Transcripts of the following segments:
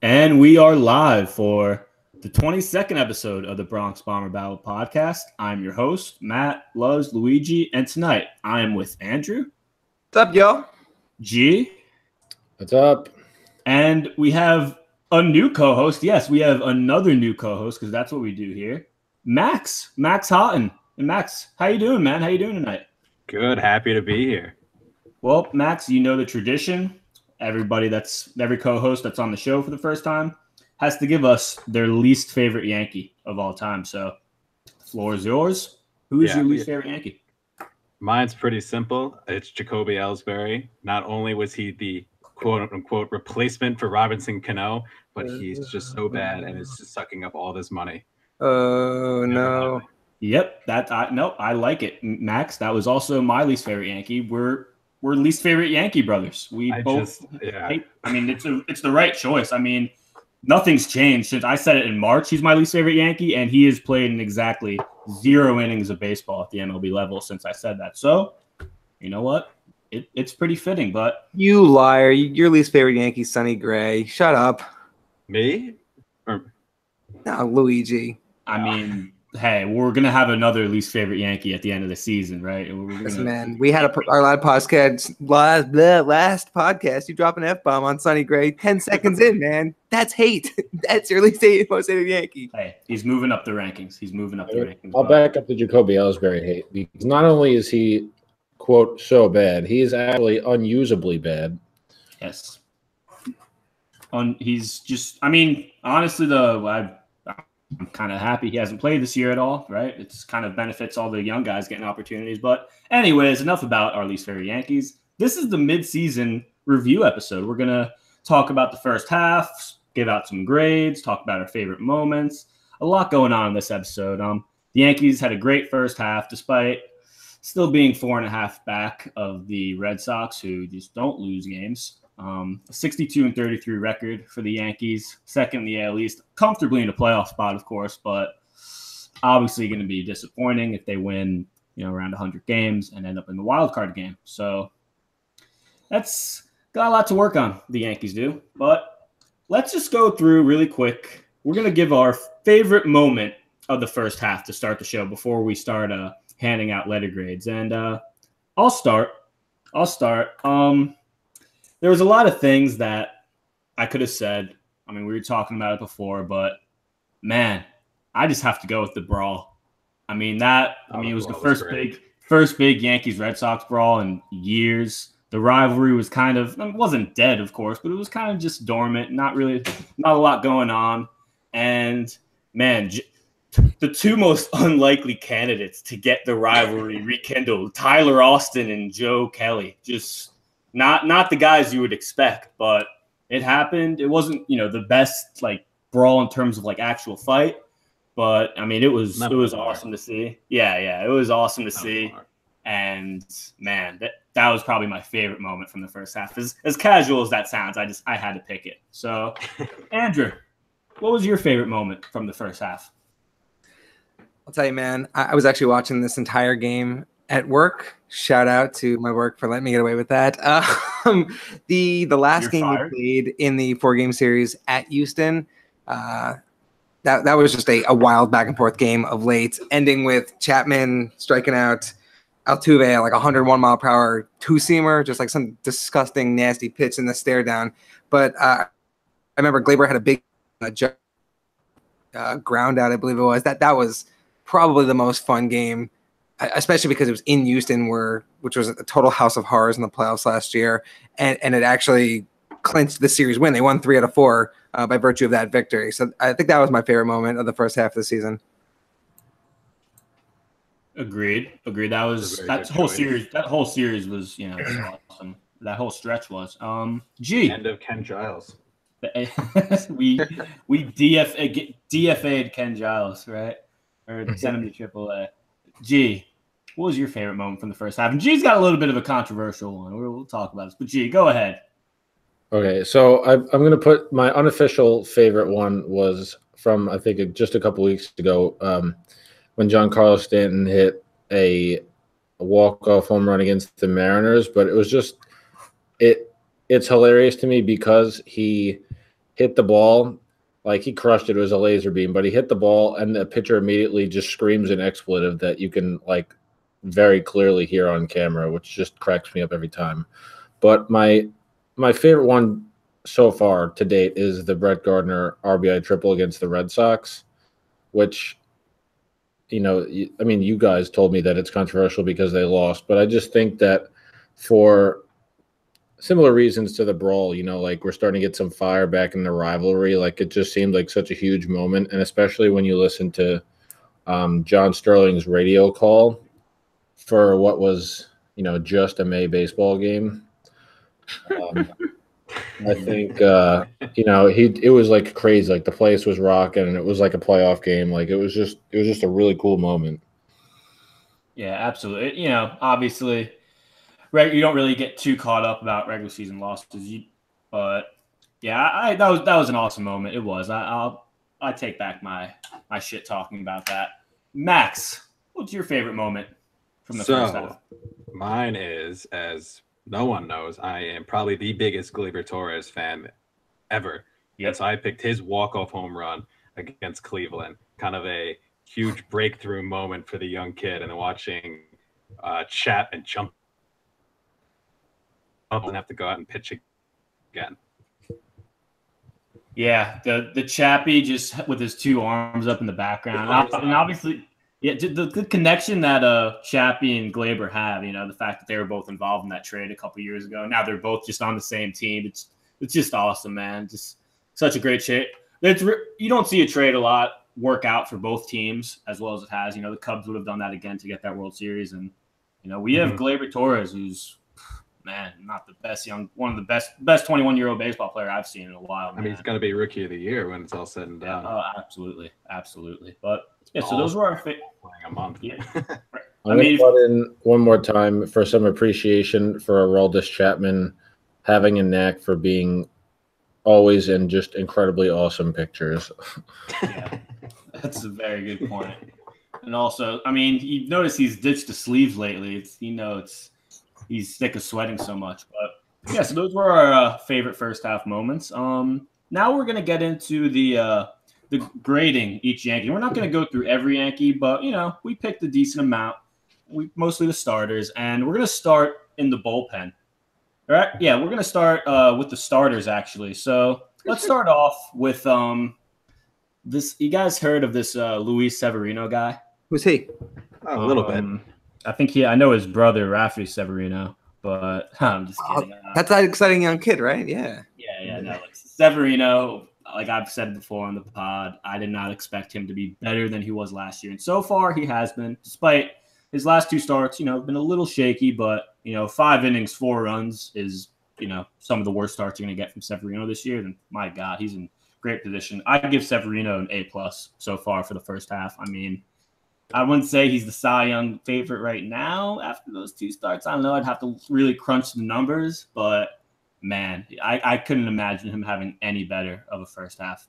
And we are live for the 22nd episode of the Bronx Bomber Battle podcast. I'm your host, Matt Loves Luigi, and tonight I am with Andrew. What's up, yo? G. What's up? And we have a new co-host. Yes, we have another new co-host because that's what we do here. Max Houghton. And Max, how you doing, man? How you doing tonight? Good. Happy to be here. Well, Max, you know the tradition. Every co-host that's on the show for the first time has to give us their least favorite Yankee of all time. So the floor is yours. Who is your least favorite Yankee? Mine's pretty simple. It's Jacoby Ellsbury. Not only was he the quote-unquote replacement for Robinson Cano, but he's just so bad and is just sucking up all this money. Oh, no. Yep, I like it. Max, that was also my least favorite Yankee. We're least favorite Yankee brothers. I mean, it's the right choice. I mean, nothing's changed since I said it in March. He's my least favorite Yankee, and he has played in exactly 0 innings of baseball at the MLB level since I said that. So, you know what? It's pretty fitting, but you liar. Your least favorite Yankee, Sonny Gray. Shut up. Me? No, Luigi. I mean, hey, we're gonna have another least favorite Yankee at the end of the season, right? Listen, man, we had our last podcast. You drop an F-bomb on Sonny Gray 10 seconds in, man. That's hate. That's your least most hated Yankee. Hey, he's moving up the rankings. I'll back up the Jacoby Ellsbury hate because not only is he quote so bad, he is actually unusably bad. Yes. He's just. I mean, honestly, I'm kind of happy he hasn't played this year at all, right? It's kind of benefits all the young guys getting opportunities. But anyways, enough about our least favorite Yankees. This is the mid-season review episode. We're going to talk about the first half, give out some grades, talk about our favorite moments. A lot going on in this episode. The Yankees had a great first half despite still being 4.5 back of the Red Sox, who just don't lose games. A 62-33 record for the Yankees, second in the AL East, comfortably in a playoff spot, of course, but obviously going to be disappointing if they win, around 100 games and end up in the wild card game. So that's got a lot to work on, the Yankees do. But let's just go through really quick. We're going to give our favorite moment of the first half to start the show before we start handing out letter grades. And I'll start. There was a lot of things that I could have said. I mean, we were talking about it before, but man, I just have to go with the brawl. I mean, it was the first big Yankees Red Sox brawl in years. The rivalry was it wasn't dead, of course, but it was kind of just dormant, not a lot going on. And man, the two most unlikely candidates to get the rivalry rekindled, Tyler Austin and Joe Kelly, just not the guys you would expect, but it happened. It wasn't, the best brawl in terms of actual fight, but I mean, it was awesome to see. Yeah, it was awesome to see. And man, that was probably my favorite moment from the first half. As casual as that sounds, I had to pick it. So, Andrew, what was your favorite moment from the first half? I'll tell you, man, I was actually watching this entire game at work. Shout out to my work for letting me get away with that. The last game we played in the 4-game series at Houston, that was just a wild back and forth game of late, ending with Chapman striking out Altuve at 101 mile per hour 2-seamer, just some disgusting, nasty pitch in the stare down. But I remember Glaber had a big ground out, I believe it was. That was probably the most fun game, especially because it was in Houston, which was a total house of horrors in the playoffs last year, and it actually clinched the series win. They won 3 out of 4 by virtue of that victory. So I think that was my favorite moment of the first half of the season. Agreed. That whole series was awesome. That whole stretch was. End of Ken Giles. we DFA'd Ken Giles, right? Or sent him to AAA. G, what was your favorite moment from the first half? And G's got a little bit of a controversial one. We'll talk about this. But G, go ahead. Okay, so I'm going to put my unofficial favorite one was from, I think, just a couple weeks ago when Giancarlo Stanton hit a walk-off home run against the Mariners. But it was just – it's hilarious to me because he hit the ball. Like, he crushed it. It was a laser beam, but he hit the ball, and the pitcher immediately just screams an expletive that you can, like, very clearly hear on camera, which just cracks me up every time. But my favorite one so far to date is the Brett Gardner RBI triple against the Red Sox, which, I mean, you guys told me that it's controversial because they lost, but I just think that for similar reasons to the brawl, like, we're starting to get some fire back in the rivalry. Like, it just seemed like such a huge moment, and especially when you listen to John Sterling's radio call for what was, just a May baseball game. I think, it was like crazy. Like, the place was rocking, and it was like a playoff game. Like, it was just a really cool moment. Yeah, absolutely. Obviously, you don't really get too caught up about regular season losses, but yeah, that was an awesome moment. It was. I take back my shit talking about that. Max, what's your favorite moment from the first half? Mine is, as no one knows, I am probably the biggest Gleyber Torres fan ever. Yep. And so I picked his walk-off home run against Cleveland, kind of a huge breakthrough moment for the young kid, and then watching Chapman jump up and have to go out and pitch again. Yeah, the Chappie just with his two arms up in the background, and obviously, yeah, the connection that Chappie and Gleyber have, the fact that they were both involved in that trade a couple years ago. Now they're both just on the same team. It's just awesome, man. Just such a great trade. You don't see a trade a lot work out for both teams as well as it has. The Cubs would have done that again to get that World Series, and we have Gleyber Torres, who's, man, not the best one of the best 21-year-old baseball player I've seen in a while. Man. I mean, he's going to be Rookie of the Year when it's all said and done. Oh, absolutely. But yeah, so those were our a month. Yeah. I'm going to put in one more time for some appreciation for Aroldis Chapman having a knack for being always in just incredibly awesome pictures. Yeah, that's a very good point. And also, I mean, you notice he's ditched the sleeves lately. He's sick of sweating so much. But yeah, so those were our favorite first half moments. Now we're gonna get into the grading each Yankee. We're not gonna go through every Yankee, but we picked a decent amount. Mostly the starters, and we're gonna start in the bullpen. All right? Yeah, we're gonna start with the starters actually. So let's start off with this. You guys heard of this Luis Severino guy? Who's he? A little bit. I think I know his brother, Rafi Severino, but I'm just kidding. That's that exciting young kid, right? Yeah. Yeah. No, like Severino, like I've said before on the pod, I did not expect him to be better than he was last year. And so far he has been, despite his last two starts, been a little shaky, but, 5 innings, 4 runs is, some of the worst starts you're going to get from Severino this year. And my God, he's in great position. I'd give Severino an A+ so far for the first half. I mean, I wouldn't say he's the Cy Young favorite right now after those 2 starts. I don't know. I'd have to really crunch the numbers, but man, I couldn't imagine him having any better of a first half.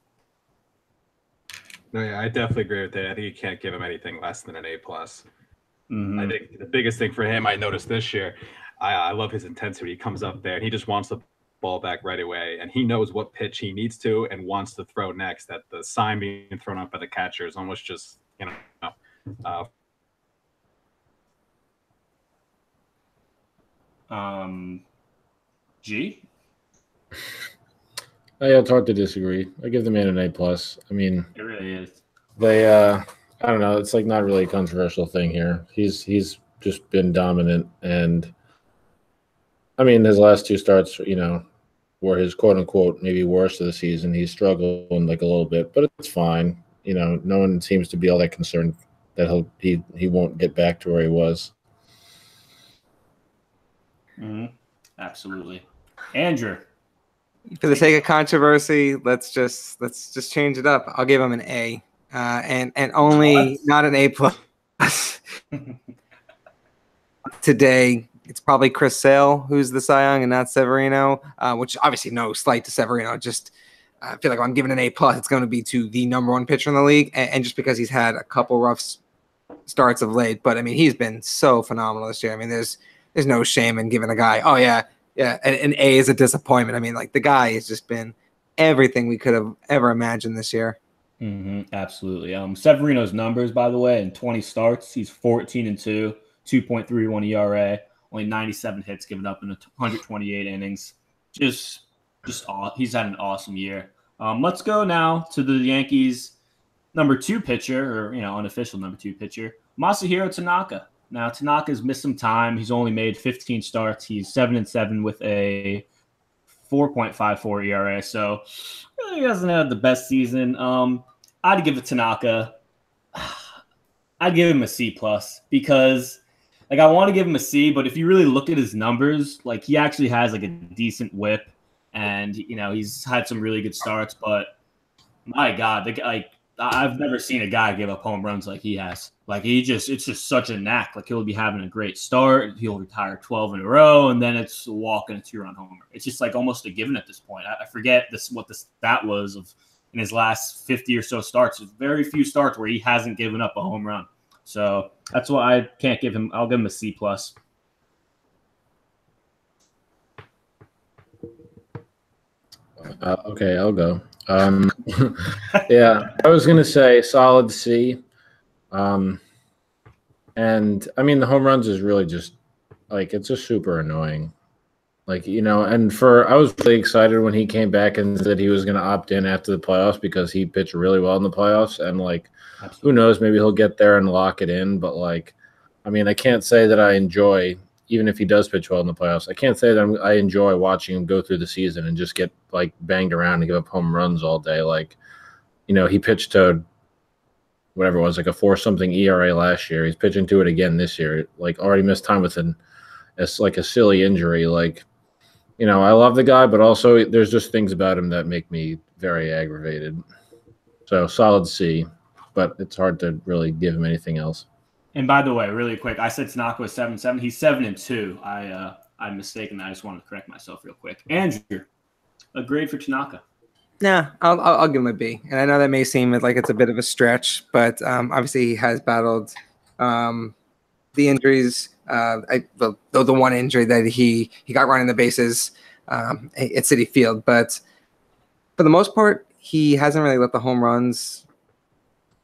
No, yeah, I definitely agree with that. I think you can't give him anything less than an A+. Mm-hmm. I think the biggest thing for him, I noticed this year, I love his intensity. He comes up there and he just wants the ball back right away, and he knows what pitch he needs to and wants to throw next. That the sign being thrown up by the catcher is almost just, G? It's hard to disagree. I give the man an A+. I mean, it really is. They, I don't know. It's like not really a controversial thing here. He's just been dominant, and I mean, his last 2 starts, were his quote unquote maybe worst of the season. He's struggling like a little bit, but it's fine. No one seems to be all that concerned that he won't get back to where he was. Mm-hmm. Absolutely. Andrew. For the sake of controversy, let's just change it up. I'll give him an A, and only not an A+. Today, it's probably Chris Sale who's the Cy Young and not Severino, which obviously no slight to Severino. Just I feel like if I'm giving an A+, it's going to be to the number 1 pitcher in the league, and just because he's had a couple rough starts of late. But I mean, he's been so phenomenal this year. I mean, there's no shame in giving a guy, an A is a disappointment. I mean, like the guy has just been everything we could have ever imagined this year. Absolutely. Severino's numbers, by the way, in 20 starts, he's 14-2, 2.31 ERA, only 97 hits given up in 128 innings. Just he's had an awesome year. Let's go now to the Yankees' number 2 pitcher, or unofficial number 2 pitcher, Masahiro Tanaka. Now Tanaka's missed some time. He's only made 15 starts. He's 7-7 with a 4.54 ERA, so he hasn't had the best season. I'd give it Tanaka. I'd give him a C+ because, I want to give him a C, but if you really look at his numbers, he actually has a decent whip, and he's had some really good starts. But my God, I've never seen a guy give up home runs like he has. It's just such a knack. He'll be having a great start, he'll retire 12 in a row, and then it's a walk and a 2-run homer. It's just almost a given at this point. I forget what the stat was of in his last 50 or so starts. There's very few starts where he hasn't given up a home run. So that's why I can't give him. I'll give him a C+. Okay, I'll go. Yeah, I was gonna say solid C. And I mean the home runs is really just it's just super annoying. And I was really excited when he came back and said he was going to opt in after the playoffs because he pitched really well in the playoffs. And who knows, maybe he'll get there and lock it in. But I mean, I can't say that I enjoy, even if he does pitch well in the playoffs, I can't say that I enjoy watching him go through the season and just get banged around and give up home runs all day. He pitched to whatever it was, a 4-something ERA last year. He's pitching to it again this year. Already missed time with a silly injury. I love the guy, but also there's just things about him that make me very aggravated. So solid C, but it's hard to really give him anything else. And by the way, really quick, I said Tanaka was 7-7. He's 7-2. I'm mistaken. I just wanted to correct myself real quick. Andrew, a grade for Tanaka. Yeah, I'll give him a B. And I know that may seem like it's a bit of a stretch, but obviously he has battled the injuries. The one injury that he got running the bases at Citi Field, but for the most part, he hasn't really let the home runs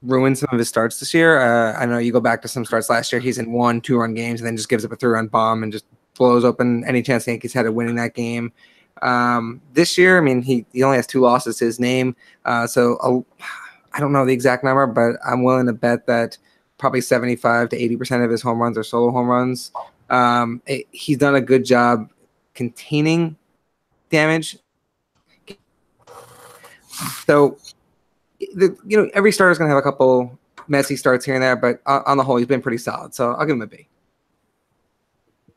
ruin some of his starts this year. I know you go back to some starts last year, he's in 1-2-run games and then just gives up a 3-run bomb and just blows open any chance the Yankees had of winning that game. This year, I mean, he only has 2 losses to his name, so I don't know the exact number, but I'm willing to bet that probably 75 to 80% of his home runs are solo home runs. He's done a good job containing damage. So, every starter is going to have a couple messy starts here and there, but on the whole, he's been pretty solid. So I'll give him a B.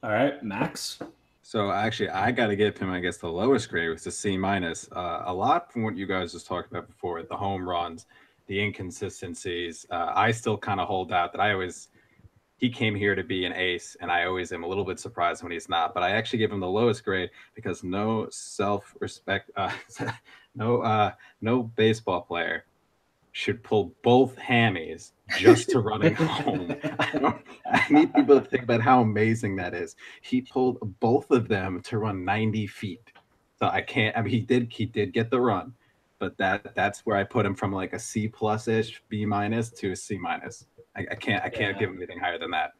All right, Max. So actually, I got to give him, I guess, the lowest grade, which is C-. A lot from what you guys just talked about before, the home runs, the inconsistencies. I still kind of hold out that he came here to be an ace, and I always am a little bit surprised when he's not. But I actually give him the lowest grade because no self-respect, no baseball player should pull both hammies just to run it home. I need people to think about how amazing that is. He pulled both of them to run 90 feet. So I can't. I mean, he did get the run, but that's where I put him from a C+ ish, B- to a C-. I can't give him anything higher than that.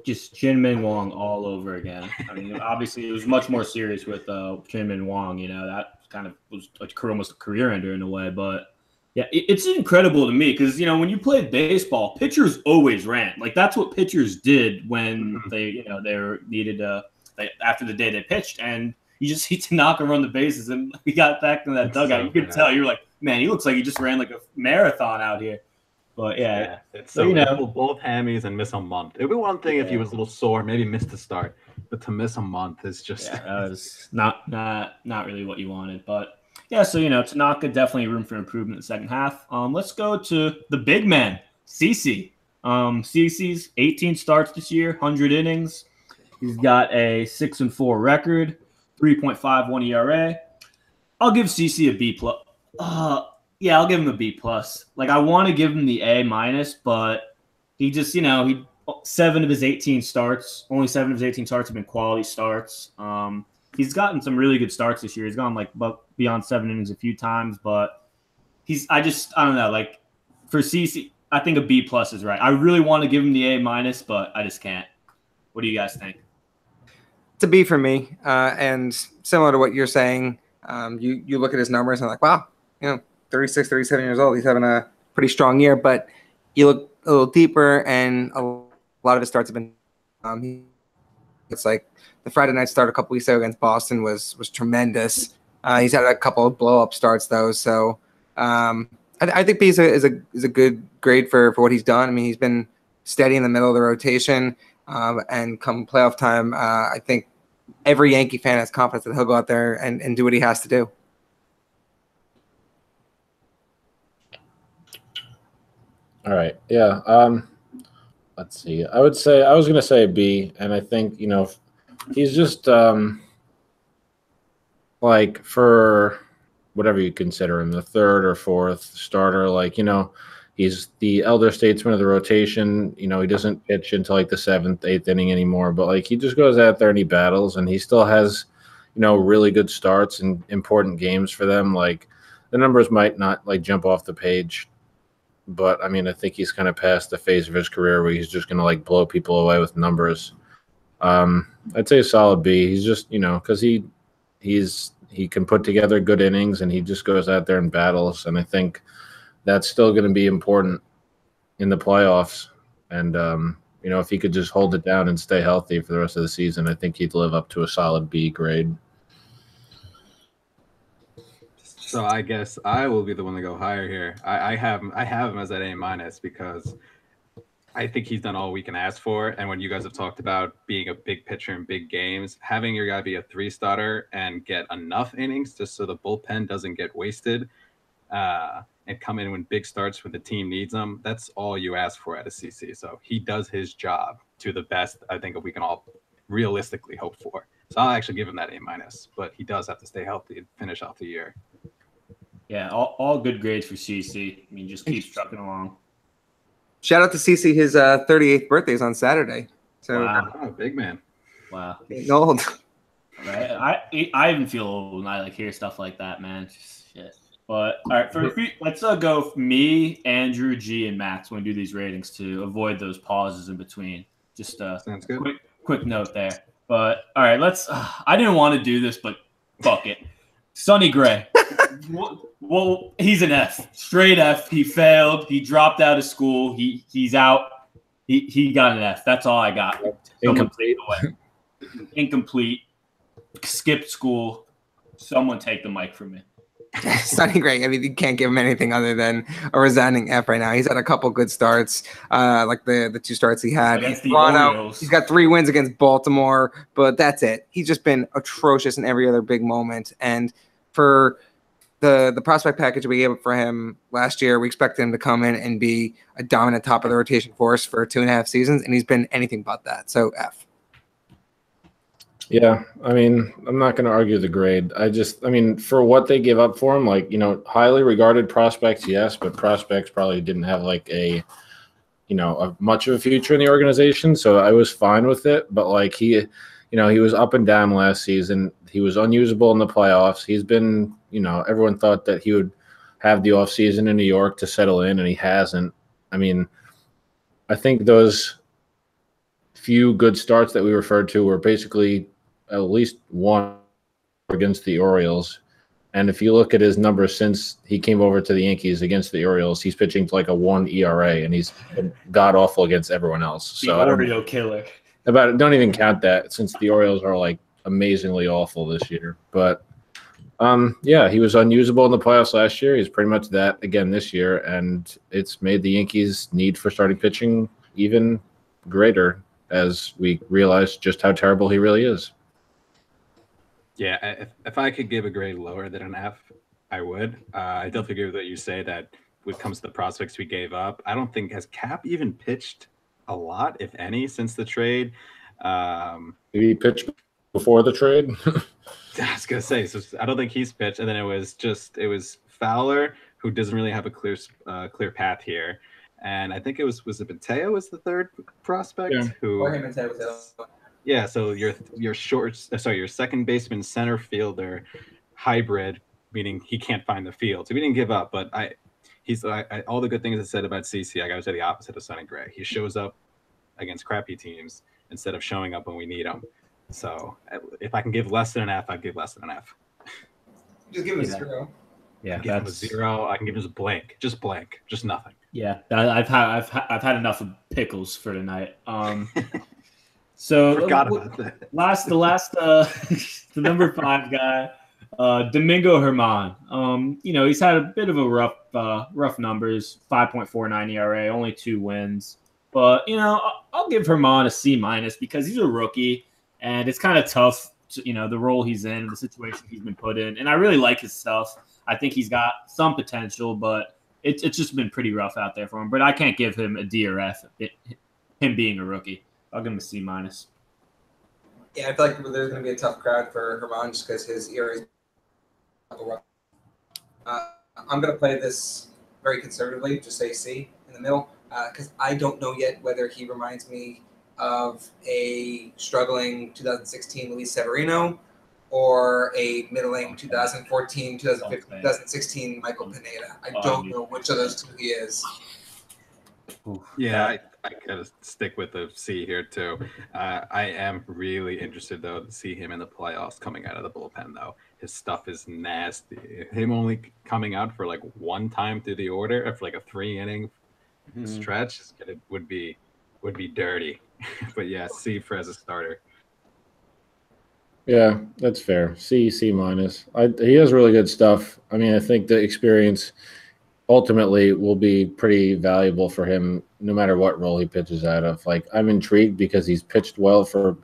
Just Chin-Min Wong all over again. I mean, obviously it was much more serious with Chin-Min Wong. That kind of was almost a career ender in a way. But yeah, it's incredible to me because when you played baseball, pitchers always ran. That's what pitchers did when they were needed after the day they pitched, and you just see Tanaka run the bases, and we got back to that dugout. You could tell you're like, man, he looks like he just ran a marathon out here. But yeah, it's both hammies and miss a month. It'd be one thing if he was a little sore, maybe missed the start, but to miss a month is just that was not really what you wanted. But yeah, so Tanaka definitely room for improvement in the second half. Let's go to the big man, CC. CC's 18 starts this year, 100 innings. He's got a 6-4 record, 3.51 ERA. I'll give CC a B+. Yeah, I'll give him a B+. I want to give him the A-, but he just, only 7 of his 18 starts have been quality starts. he's gotten some really good starts this year. He's gone like beyond 7 innings a few times, but I don't know. Like for CC, I think a B plus is right. I really want to give him the A minus, but I just can't. What do you guys think? It's a B for me. And similar to what you're saying, you look at his numbers and like, wow, 36, 37 years old. He's having a pretty strong year, but you look a little deeper and a lot of his starts have been, it's like the Friday night start a couple weeks ago against Boston was tremendous. He's had a couple of blow up starts though. So I think B is a good grade for what he's done. I mean, he's been steady in the middle of the rotation. And come playoff time, I think every Yankee fan has confidence that he'll go out there and do what he has to do. All right. Yeah. Let's see. I was going to say B, and I think, he's just like for whatever you consider him, the third or fourth starter, like, he's the elder statesman of the rotation. He doesn't pitch until like the 7th, 8th inning anymore, but like he just goes out there and he battles, and he still has, really good starts and important games for them. Like the numbers might not like jump off the page, but I mean, I think he's kind of past the phase of his career where he's just going to like blow people away with numbers. I'd say a solid B. He's just, because he can put together good innings and he just goes out there and battles. And I think that's still going to be important in the playoffs. And, if he could just hold it down and stay healthy for the rest of the season, I think he'd live up to a solid B grade. So I guess I will be the one to go higher here. I have him as an A minus because I think he's done all we can ask for. And when you guys have talked about being a big pitcher in big games, having your guy be a 3-starter and get enough innings just so the bullpen doesn't get wasted, and come in when big starts when the team needs them, that's all you ask for at a CC. So he does his job to the best I think we can all realistically hope for. So I'll actually give him that A minus, but he does have to stay healthy and finish off the year. Yeah, all good grades for CC. I mean, just keeps trucking along. Shout out to CC. His 38th birthday is on Saturday. So wow. Oh, big man. Wow. Getting old. Right. I even feel old when I like hear stuff like that, man. Just shit. But all right, let's go me, Andrew, G, and Max when we do these ratings to avoid those pauses in between. Just sounds good. Quick note there. But all right, let's. I didn't want to do this, but fuck it. Sonny Gray. Well, he's an F, straight F. He failed. He dropped out of school. He's out. He got an F. That's all I got. Incomplete. Incomplete. Skipped school. Someone take the mic from me. Sonny Gray. I mean, you can't give him anything other than a resounding F right now. He's had a couple good starts, like the 2 starts he had against the Orioles. He's got 3 wins against Baltimore, but that's it. He's just been atrocious in every other big moment. And for the prospect package we gave up for him last year, we expected him to come in and be a dominant top of the rotation force for 2.5 seasons, and he's been anything but that. So F. Yeah, I mean, I'm not going to argue the grade. For what they give up for him, like, highly regarded prospects, yes, but prospects probably didn't have like a much of a future in the organization. So I was fine with it. But like he was up and down last season. He was unusable in the playoffs. He's been, everyone thought that he would have the offseason in New York to settle in, and he hasn't. I mean, I think those few good starts that we referred to were basically at least one against the Orioles. And if you look at his numbers since he came over to the Yankees against the Orioles, he's pitching to like a 1 ERA, and he's god awful against everyone else. The Oreo killer. Don't even count that, since the Orioles are like amazingly awful this year. But yeah, he was unusable in the playoffs last year. He's pretty much that again this year, and it's made the Yankees' need for starting pitching even greater as we realize just how terrible he really is. Yeah, if I could give a grade lower than an F, I would. I definitely agree with what you say that when it comes to the prospects we gave up, I don't think has Cap even pitched a lot, if any, since the trade. Did he pitch before the trade? I was gonna say, so I don't think he's pitched, and then it was Fowler, who doesn't really have a clear path here, and I think was it Mateo was the third prospect who. Yeah, so your second baseman, center fielder, hybrid, meaning he can't find the field. So we didn't give up, but all the good things I said about CC, I got to say the opposite of Sonny Gray. He shows up against crappy teams instead of showing up when we need him. So if I can give less than an F, I'd give less than an F. Just give him a 0. Yeah, give him a 0. I can give him blank, just nothing. Yeah, I've had enough of pickles for tonight. So forgot about that. The number 5 guy, Domingo Germán. He's had a bit of a rough numbers, 5.49 ERA, only 2 wins. But I'll give Germán a C- because he's a rookie, and it's kind of tough. The role he's in, the situation he's been put in, and I really like his stuff. I think he's got some potential, but it's just been pretty rough out there for him. But I can't give him a D or F. Him being a rookie, I'll give him a C-. Yeah, I feel like there's going to be a tough crowd for Germán just because his ERA is I'm going to play this very conservatively, just say C in the middle, because I don't know yet whether he reminds me of a struggling 2016 Luis Severino or a middling 2014, 2015, 2016 Michael Pineda. I don't know which of those two he is. Yeah, I gotta stick with the C here too. I am really interested though to see him in the playoffs coming out of the bullpen though. His stuff is nasty. Him only coming out for like one time through the order for like a 3-inning stretch would be dirty. But yeah, C for as a starter. Yeah, that's fair. C-. He has really good stuff. I mean, I think the experience ultimately will be pretty valuable for him no matter what role he pitches out of. Like, I'm intrigued because he's pitched well for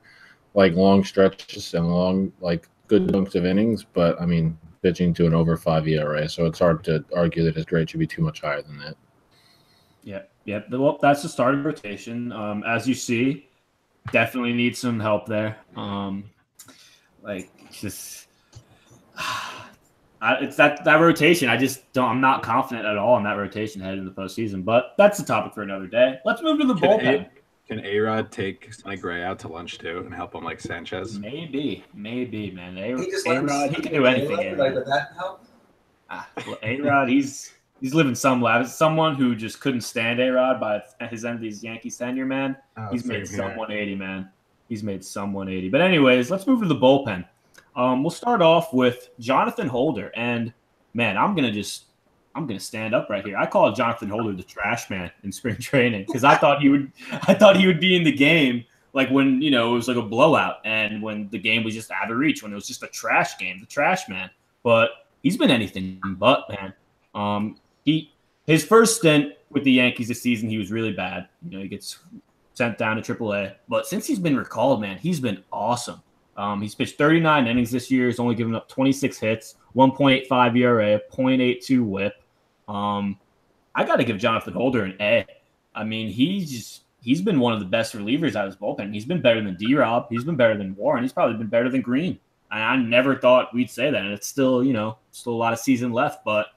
like long stretches and long, like good chunks of innings, but I mean, pitching to an over 5 ERA, so it's hard to argue that his grade should be too much higher than that. Yeah. Well, that's the start of rotation. As you see, definitely need some help there. It's that rotation. I'm not confident at all in that rotation heading into the postseason. But that's a topic for another day. Let's move to the bullpen. Can A-Rod take Sonny Gray out to lunch too and help him like Sanchez? Maybe, man. A-Rod, he can do anything. Like, would that help? A-Rod, he's living some life. As someone who just couldn't stand A-Rod by his end of his Yankees tenure, man. He's made some 180, man. He's made some 180. But anyways, let's move to the bullpen. We'll start off with Jonathan Holder, and man, I'm gonna stand up right here. I call Jonathan Holder the trash man in spring training because I thought he would be in the game like when it was like a blowout and when the game was just out of reach, when it was just a trash game, the trash man. But he's been anything but, man. His first stint with the Yankees this season, he was really bad. He gets sent down to AAA, but since he's been recalled, man, he's been awesome. He's pitched 39 innings this year. He's only given up 26 hits, 1.85 ERA, 0.82 WHIP. I got to give Jonathan Holder an A. I mean, he's been one of the best relievers out of his bullpen. He's been better than D-Rob. He's been better than Warren. He's probably been better than Green. And I never thought we'd say that. And it's still, still a lot of season left. But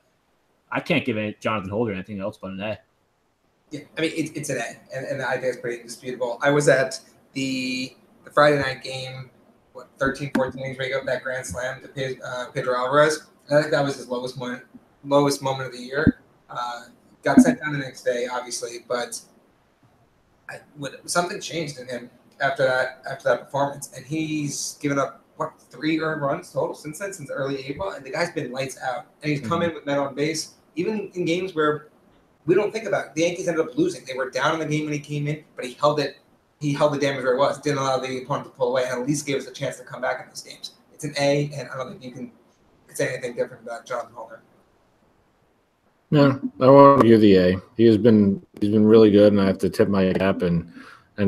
I can't give Jonathan Holder anything else but an A. Yeah, I mean, it's an A. And I think it's pretty indisputable. I was at the Friday night game, 13, 14 innings where he got that grand slam to Pedro Alvarez. I think that was his lowest moment of the year. Got sent down the next day, obviously, but something changed in him after that performance, and he's given up 3 earned runs total since then, since early April, and the guy's been lights out. And he's come in with men on base, even in games where we don't think about it. The Yankees ended up losing. They were down in the game when he came in, but he held it. He held the damage where it was, didn't allow the opponent to pull away, and at least gave us a chance to come back in those games. It's an A, and I don't think you can say anything different about Jonathan Holder. No, I want to give the A. He's been really good, and I have to tip my cap and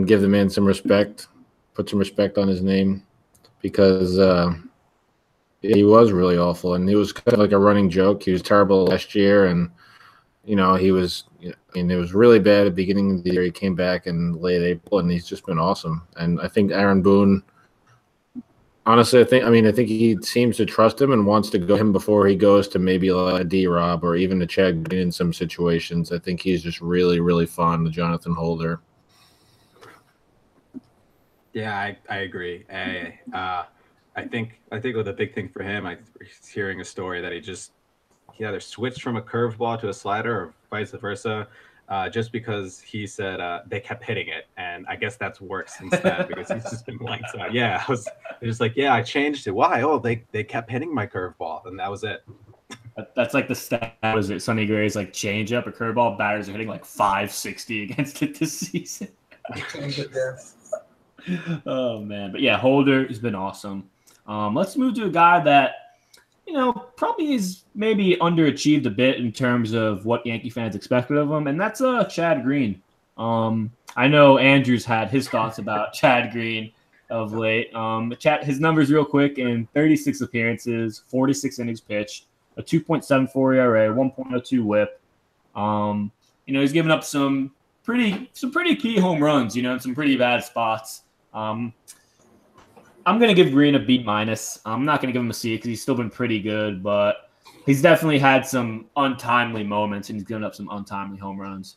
give the man some respect, put some respect on his name, because he was really awful, and he was kind of like a running joke. He was terrible last year, and he was. It was really bad at the beginning of the year. He came back in late April, and he's just been awesome. And I think Aaron Boone, honestly, I think he seems to trust him and wants to go him before he goes to maybe a D-Rob or even a Chad Green in some situations. I think he's just really, really fond of Jonathan Holder. Yeah, I agree. I think the big thing for him, I was hearing a story that he either switched from a curveball to a slider or vice versa, just because he said they kept hitting it, and I guess that's worked since then because he's just been lights out. Yeah, they're just like, yeah, I changed it. Why? Oh, they kept hitting my curveball, and that was it. That's like the stat. Was it Sonny Gray's like change up a curveball? Batters are hitting like 560 against it this season. Oh man, but yeah, Holder has been awesome. Let's move to a guy that probably is maybe underachieved a bit in terms of what Yankee fans expected of him, and that's Chad Green. I know Andrew's had his thoughts about Chad Green of late. His numbers real quick: in 36 appearances, 46 innings pitched, a 2.74 ERA, 1.02 WHIP. He's given up some pretty key home runs, in some pretty bad spots. I'm going to give Green a B-. I'm not going to give him a C because he's still been pretty good, but he's definitely had some untimely moments, and he's given up some untimely home runs.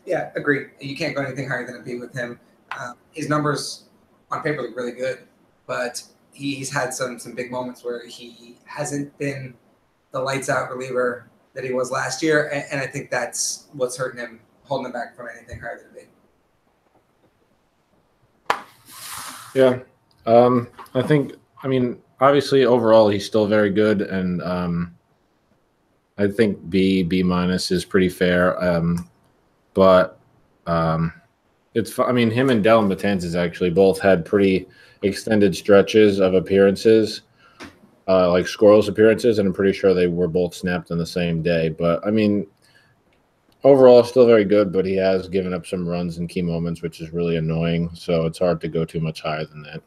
Yeah, agree. You can't go anything higher than a B with him. His numbers on paper look really good, but he's had some big moments where he hasn't been the lights-out reliever that he was last year, and I think that's what's hurting him, holding him back from anything higher than a B. Yeah. Obviously overall he's still very good, and I think B- is pretty fair. But it's him and Dellin Betances actually both had pretty extended stretches of appearances, like scoreless appearances, and I'm pretty sure they were both snapped on the same day. But overall still very good, but he has given up some runs in key moments, which is really annoying. So it's hard to go too much higher than that.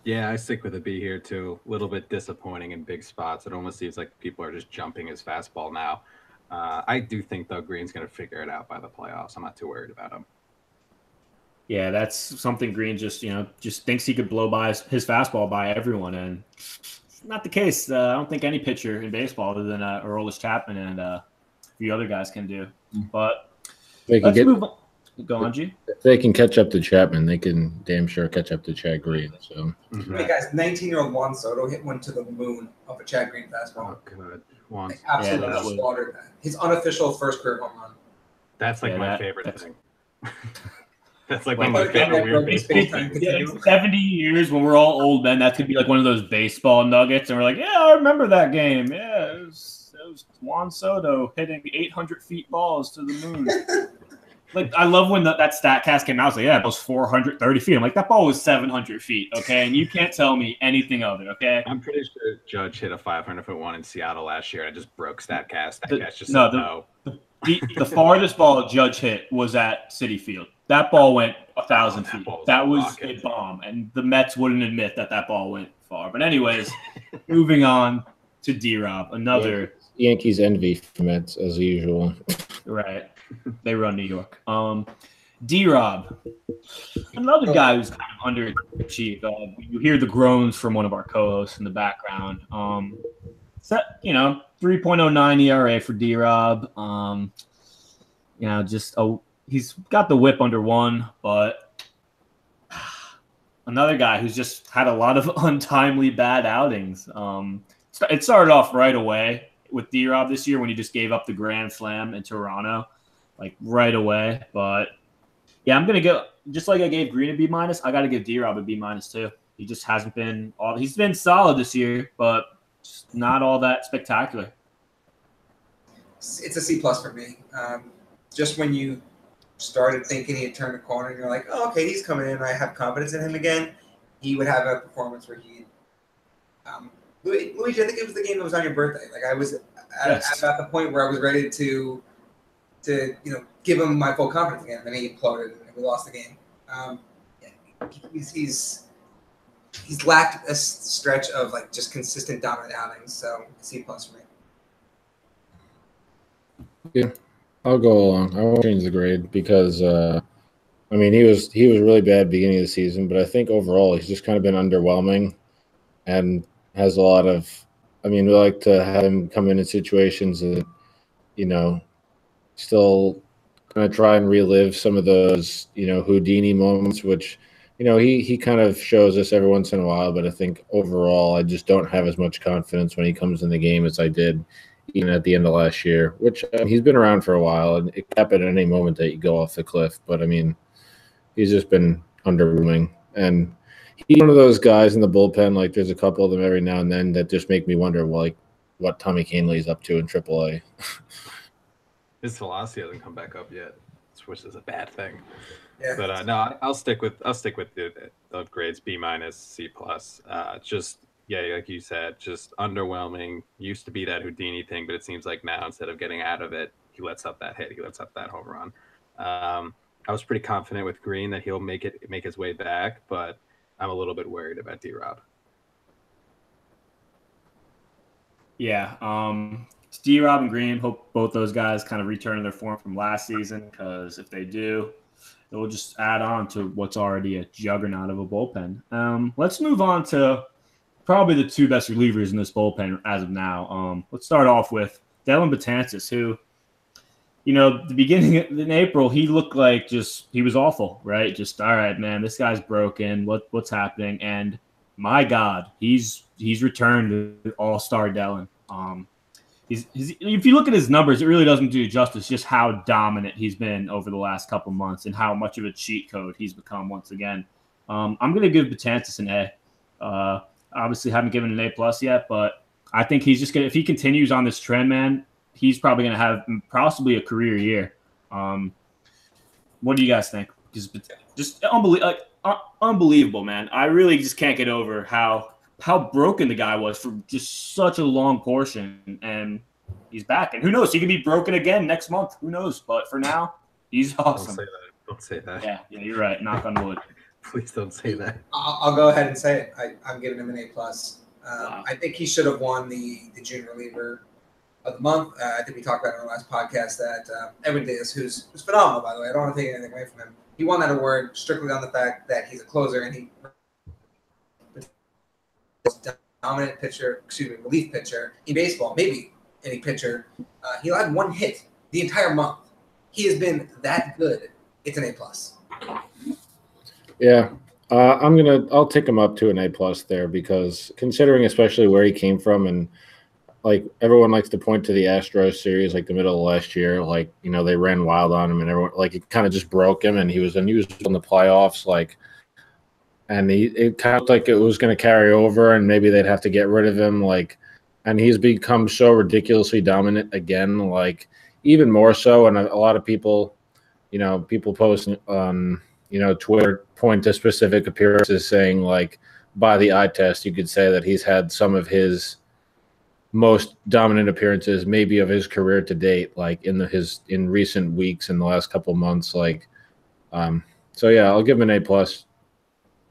Yeah, I stick with a B here too. A little bit disappointing in big spots. It almost seems like people are just jumping his fastball now. I do think, though, Green's going to figure it out by the playoffs. I'm not too worried about him. Yeah, that's something Green just thinks he could blow by his fastball by everyone, and it's not the case. I don't think any pitcher in baseball other than Aroldis Chapman and a few other guys can do. But let's move on. Go on, G. If they can catch up to Chapman, they can damn sure catch up to Chad Green. So, Hey guys, 19-year-old Juan Soto hit one to the moon of a Chad Green fastball. Oh, good. Juan. Absolutely slaughtered that. His unofficial first career home run. That's like my favorite thing. That's like one of my favorite weird baseball things. In 70 years, when we're all old men, that could be like one of those baseball nuggets, and we're like, yeah, I remember that game. Yeah, it was Juan Soto hitting 800 feet balls to the moon. Like, I love when that StatCast came out. I was like, yeah, it was 430 feet. I'm like, that ball was 700 feet, okay? And you can't tell me anything of it, okay? I'm pretty sure Judge hit a 500-foot one in Seattle last year. I just broke StatCast. StatCast just said no. The farthest ball Judge hit was at Citi Field. That ball went 1,000 feet. That was a bomb, and the Mets wouldn't admit that ball went far. But anyways, moving on to D-Rob, another Yankees envy for Mets as usual. Right. They run New York. D-Rob, another guy who's kind of underachieved. You hear the groans from one of our co-hosts in the background. 3.09 ERA for D-Rob. He's got the whip under 1, but another guy who's just had a lot of untimely bad outings. It started off right away with D-Rob this year when he just gave up the grand slam in Toronto, like right away. But yeah, I'm gonna go just like I gave Green a B-. I got to give D-Rob a B- too. He just hasn't been he's been solid this year, but just not all that spectacular. It's a C+ for me. Just when you started thinking he'd turn the corner, and you're like, oh, okay, he's coming in. I have confidence in him again. He would have a performance where he. Luigi, I think it was the game that was on your birthday. Like I was at about the point where I was ready to give him my full confidence again, and then he imploded and we lost the game. He's lacked a stretch of like just consistent dominant outings, so C+ for me. Yeah, I'll go along. I won't change the grade because he was really bad beginning of the season, but I think overall he's just kind of been underwhelming and has a lot of. We like to have him come in situations that, still going to try and relive some of those, Houdini moments, which, he kind of shows us every once in a while. But I think overall, I just don't have as much confidence when he comes in the game as I did even at the end of last year, which he's been around for a while, and it could happen at any moment that you go off the cliff. But, I mean, he's just been underwhelming. And he's one of those guys in the bullpen, like there's a couple of them every now and then that just make me wonder, like, what Tommy Kahnle's up to in AAA. His velocity hasn't come back up yet, which is a bad thing. Yeah. But no, I'll stick with the grades B-, C+. Just like you said, just underwhelming. Used to be that Houdini thing, but it seems like now instead of getting out of it, he lets up that hit. He lets up that home run. I was pretty confident with Green that he'll make his way back, but I'm a little bit worried about D-Rob. Yeah, D-Rob and Green, hope both those guys kind of return to their form from last season, because if they do, it will just add on to what's already a juggernaut of a bullpen. Let's move on to probably the two best relievers in this bullpen as of now. Let's start off with Dellin Betances, who, the beginning in April, he looked like he was awful, right? Just, all right, man, this guy's broken. What's happening? And my God, he's returned to all-star Dellin. If you look at his numbers, it really doesn't do justice just how dominant he's been over the last couple months and how much of a cheat code he's become once again. I'm going to give Betances an A. Obviously, haven't given an A+ yet, but I think he's just going to, if he continues on this trend, man, he's probably going to have possibly a career year. What do you guys think? Just unbelievable, man. I really just can't get over how broken the guy was for just such a long portion, and he's back. And who knows? He could be broken again next month. Who knows? But for now, he's awesome. Don't say that. Yeah, you're right. Knock on wood. Please don't say that. I'll go ahead and say it. I'm giving him an A+. Wow. I think he should have won the junior reliever of the month. I think we talked about in our last podcast that Edwin Diaz, who's phenomenal, by the way. I don't want to take anything away from him. He won that award strictly on the fact that he's a closer and he dominant pitcher, relief pitcher in baseball, maybe any pitcher. He had one hit the entire month. He has been that good. It's an A+. Yeah, I'll take him up to an A+ there, because considering especially where he came from, and like everyone likes to point to the Astros series, like the middle of last year, like, they ran wild on him and everyone, like, it kind of just broke him and he was unusable in the playoffs, like, and it kind of like it was going to carry over and maybe they'd have to get rid of him, like, and he's become so ridiculously dominant again, like even more so. And a lot of people, people post on, Twitter point to specific appearances saying, like, by the eye test, you could say that he's had some of his most dominant appearances maybe of his career to date, like in recent weeks, in the last couple of months, like, so yeah, I'll give him an A+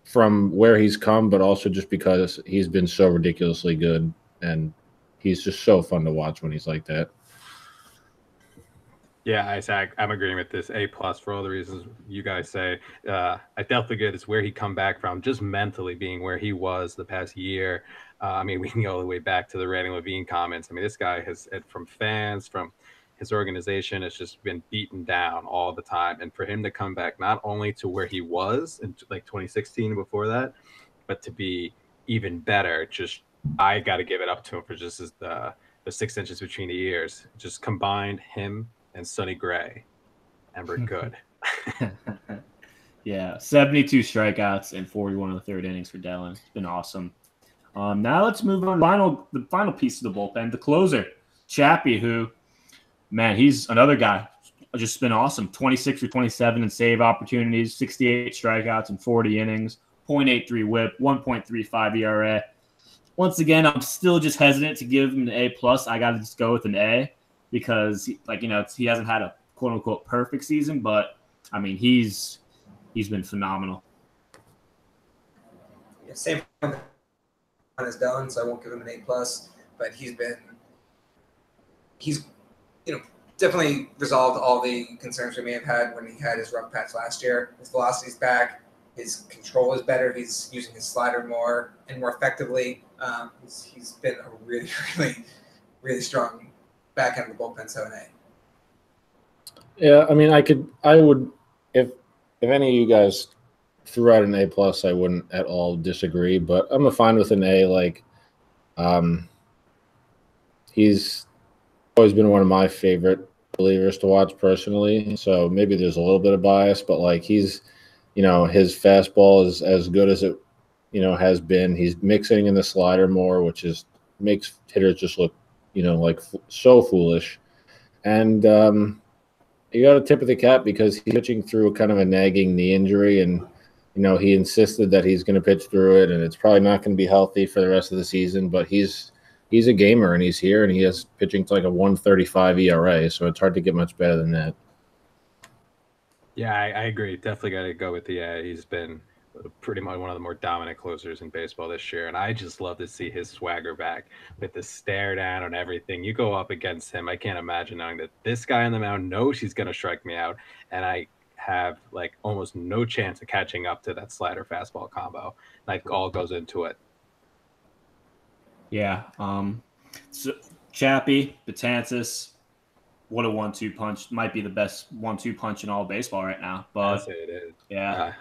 from where he's come, but also just because he's been so ridiculously good and he's just so fun to watch when he's like that. Yeah, Isaac, I'm agreeing with this A+ for all the reasons you guys say. I definitely get it's where he come back from, just mentally being where he was the past year. I mean, we can go all the way back to the Randy Levine comments. I mean, this guy has, from fans, from his organization, has just been beaten down all the time. And for him to come back not only to where he was in like 2016 before that, but to be even better, I got to give it up to him for just the 6 inches between the ears. Just combined him and Sonny Gray, and we're good. Yeah, 72 strikeouts and 41 in the third innings for Dellin. It's been awesome. Now let's move on to the final piece of the bullpen, the closer, Chappie, who, man, he's another guy. Just been awesome. 26 for 27 in save opportunities, 68 strikeouts in 40 innings, 0.83 whip, 1.35 ERA. Once again, I'm still just hesitant to give him an A+. I got to just go with an A, because, he hasn't had a quote-unquote perfect season, but, I mean, he's been phenomenal. Yeah, same as Dellin, so I won't give him an A+, but he's definitely resolved all the concerns we may have had when he had his rough patch last year. His velocity's back. His control is better. He's using his slider more and more effectively. He's been a really, really, really strong back end of the bullpen, so an A. Yeah, I mean, I would, if any of you guys threw out an A plus, I wouldn't at all disagree. But I'm fine with an A. Like, um, he's always been one of my favorite believers to watch personally. So maybe there's a little bit of bias, but like his fastball is as good as it, has been. He's mixing in the slider more, which is makes hitters just look, like so foolish. And you got a tip of the cap because he's pitching through kind of a nagging knee injury, and he insisted that he's going to pitch through it, and it's probably not going to be healthy for the rest of the season. But he's a gamer, and he's here, and he has pitching to like a 1.35 ERA, so it's hard to get much better than that. Yeah, I agree. Definitely got to go with the A. He's been pretty much one of the more dominant closers in baseball this year, and I just love to see his swagger back with the stare down and everything. You go up against him, I can't imagine knowing that this guy on the mound knows he's going to strike me out, and I have like almost no chance of catching up to that slider fastball combo. Like all goes into it. Yeah. So Chappie, Betances, what a 1-2 punch. Might be the best 1-2 punch in all baseball right now. But I'd say it is. Yeah.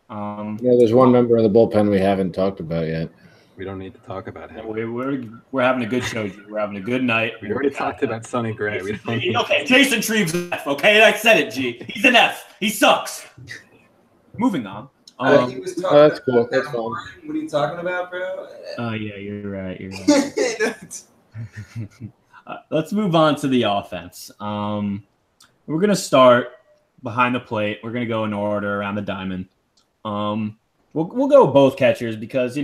There's one member of the bullpen we haven't talked about yet. We don't need to talk about him. We're having a good show. We're having a good night. We already talked about Sonny Gray. Okay, Jason Treves is an F. Okay, I said it. G. He's an F. He sucks. Moving on. He was talking that's cool. That's fine. What are you talking about, bro? Yeah, you're right. You're right. Let's move on to the offense. We're gonna start behind the plate. We're gonna go in order around the diamond. We'll go both catchers because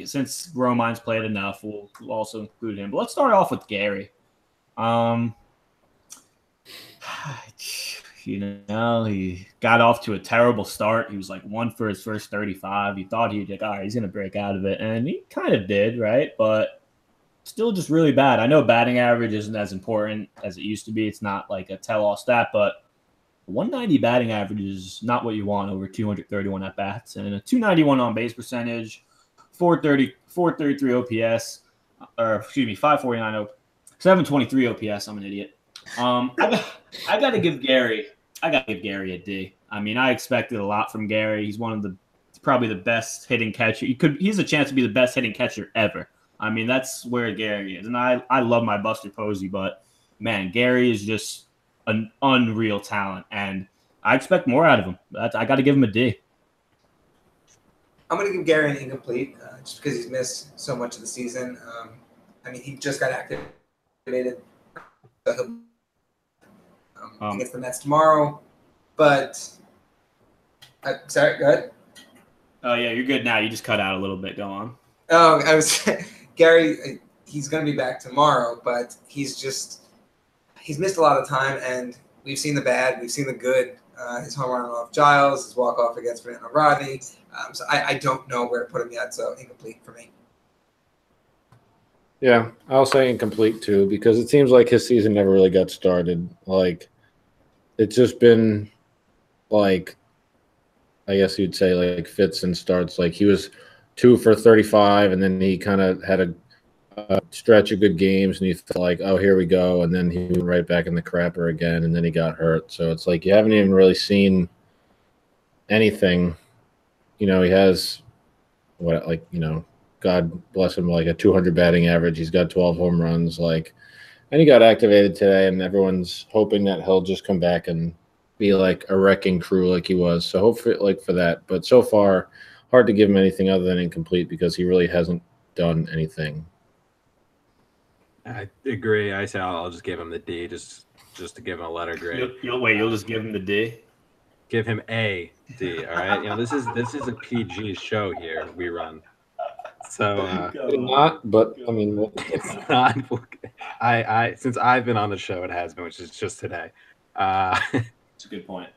since Romine's played enough, we'll also include him. But let's start off with Gary. He got off to a terrible start. He was like 1 for his first 35. You thought he'd all right, he's gonna break out of it, and he kind of did, right? But still just really bad. I know batting average isn't as important as it used to be. It's not like a tell-all stat, but 190 batting average is not what you want over 231 at bats, and a 291 on base percentage, 433 OPS, or excuse me, 549 723 OPS. I'm an idiot. I got to give Gary a D. I mean, I expected a lot from Gary. He's probably the best hitting catcher. He has a chance to be the best hitting catcher ever. I mean, that's where Gary is, and I love my Buster Posey, but man, Gary is just an unreal talent, and I expect more out of him. I got to give him a D. I'm going to give Gary an incomplete just because he's missed so much of the season. I mean, he just got activated against the Mets tomorrow, but sorry, go ahead. Oh, yeah, you're good now. You just cut out a little bit. Go on. Oh, I was Gary. He's going to be back tomorrow, but he's missed a lot of time, and we've seen the bad, we've seen the good. His home run off Giles, his walk off against Fernando Rodney. So I don't know where to put him yet. So incomplete for me. Yeah, I'll say incomplete too because it seems like his season never really got started. Like it's just been like, I guess you'd say like fits and starts. Like he was 2 for 35, and then he kind of had a stretch of good games, and you felt like, oh, here we go, and then he went right back in the crapper again, and then he got hurt. So it's like you haven't even really seen anything. He has God bless him, like a 200 batting average. He's got 12 home runs, and he got activated today, and everyone's hoping that he'll just come back and be like a wrecking crew like he was. So hopefully, for that. But so far, hard to give him anything other than incomplete because he really hasn't done anything. I agree. I say I'll just give him the D, just to give him a letter grade. You'll just give him the D. Give him a D. All right. This is a PG show here we run. So not, but I mean, it's not. I since I've been on the show, it has been, which is just today. It's a good point.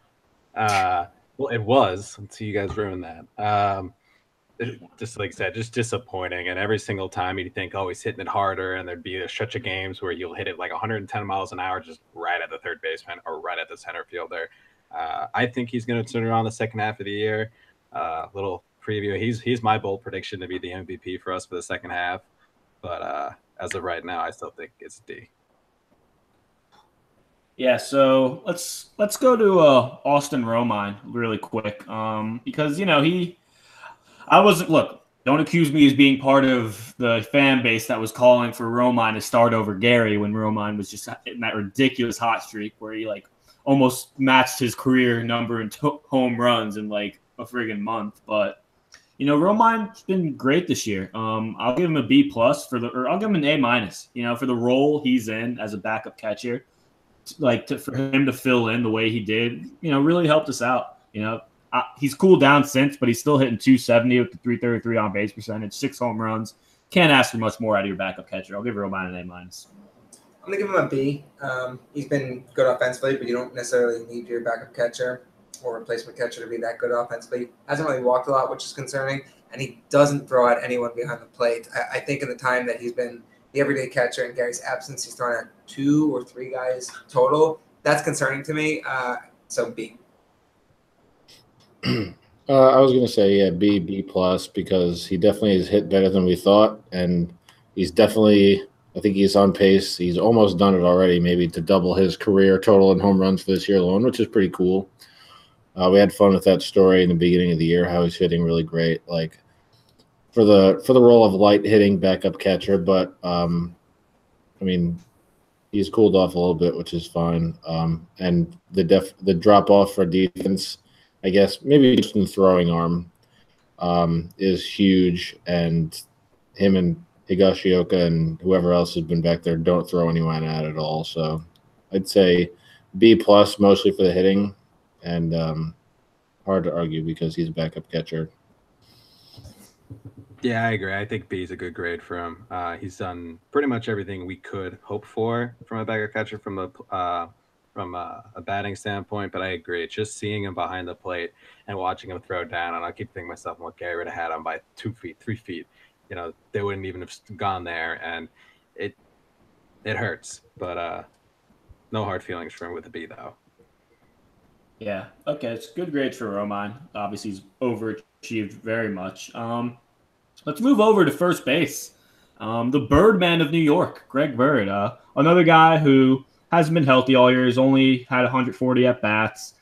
Well, it was until you guys ruined that. Just like I said, just disappointing. And every single time you'd think, oh, he's hitting it harder, and there'd be a stretch of games where you'll hit it like 110 miles an hour, just right at the third baseman or right at the center fielder. I think he's going to turn around the second half of the year. Little preview. He's my bold prediction to be the MVP for us for the second half. But as of right now, I still think it's D. Yeah, so let's go to Austin Romine really quick, because I wasn't look. Don't accuse me as being part of the fan base that was calling for Romine to start over Gary when Romine was just in that ridiculous hot streak where he like almost matched his career number in home runs in like a friggin' month. But Romine's been great this year. I'll give him a B plus or I'll give him an A minus. For the role he's in as a backup catcher, for him to fill in the way he did, really helped us out. He's cooled down since, but he's still hitting 270 with the 333 on base percentage, 6 home runs. Can't ask for much more out of your backup catcher. I'll give Romine an A minus. I'm gonna give him a B. He's been good offensively, but you don't necessarily need your backup catcher or replacement catcher to be that good offensively. Hasn't really walked a lot, which is concerning, and he doesn't throw at anyone behind the plate. I think in the time that he's been the everyday catcher in Gary's absence, he's thrown at 2 or 3 guys total. That's concerning to me. So B. I was gonna say B plus because he definitely has hit better than we thought, and he's definitely. I think he's on pace. He's almost done it already, maybe to double his career total in home runs for this year alone, which is pretty cool. We had fun with that story in the beginning of the year, how he's hitting really great, like for the role of light hitting backup catcher. But he's cooled off a little bit, which is fine. And the drop off for defense, I guess maybe just in the throwing arm, is huge. And him and Higashioka and whoever else has been back there don't throw anyone at all. So I'd say B plus mostly for the hitting, and hard to argue because he's a backup catcher. Yeah, I agree. I think B is a good grade for him. He's done pretty much everything we could hope for from a backup catcher from a batting standpoint. But I agree, just seeing him behind the plate and watching him throw down, and I keep thinking to myself, well, Gary would have had him by 2 feet, 3 feet. They wouldn't even have gone there, and it hurts. But no hard feelings for him with a B, though. Yeah. Okay. It's good grades for Romine. Obviously, he's overachieved very much. Let's move over to first base. The Birdman of New York, Greg Bird. Another guy who hasn't been healthy all year. He's only had 140 at bats.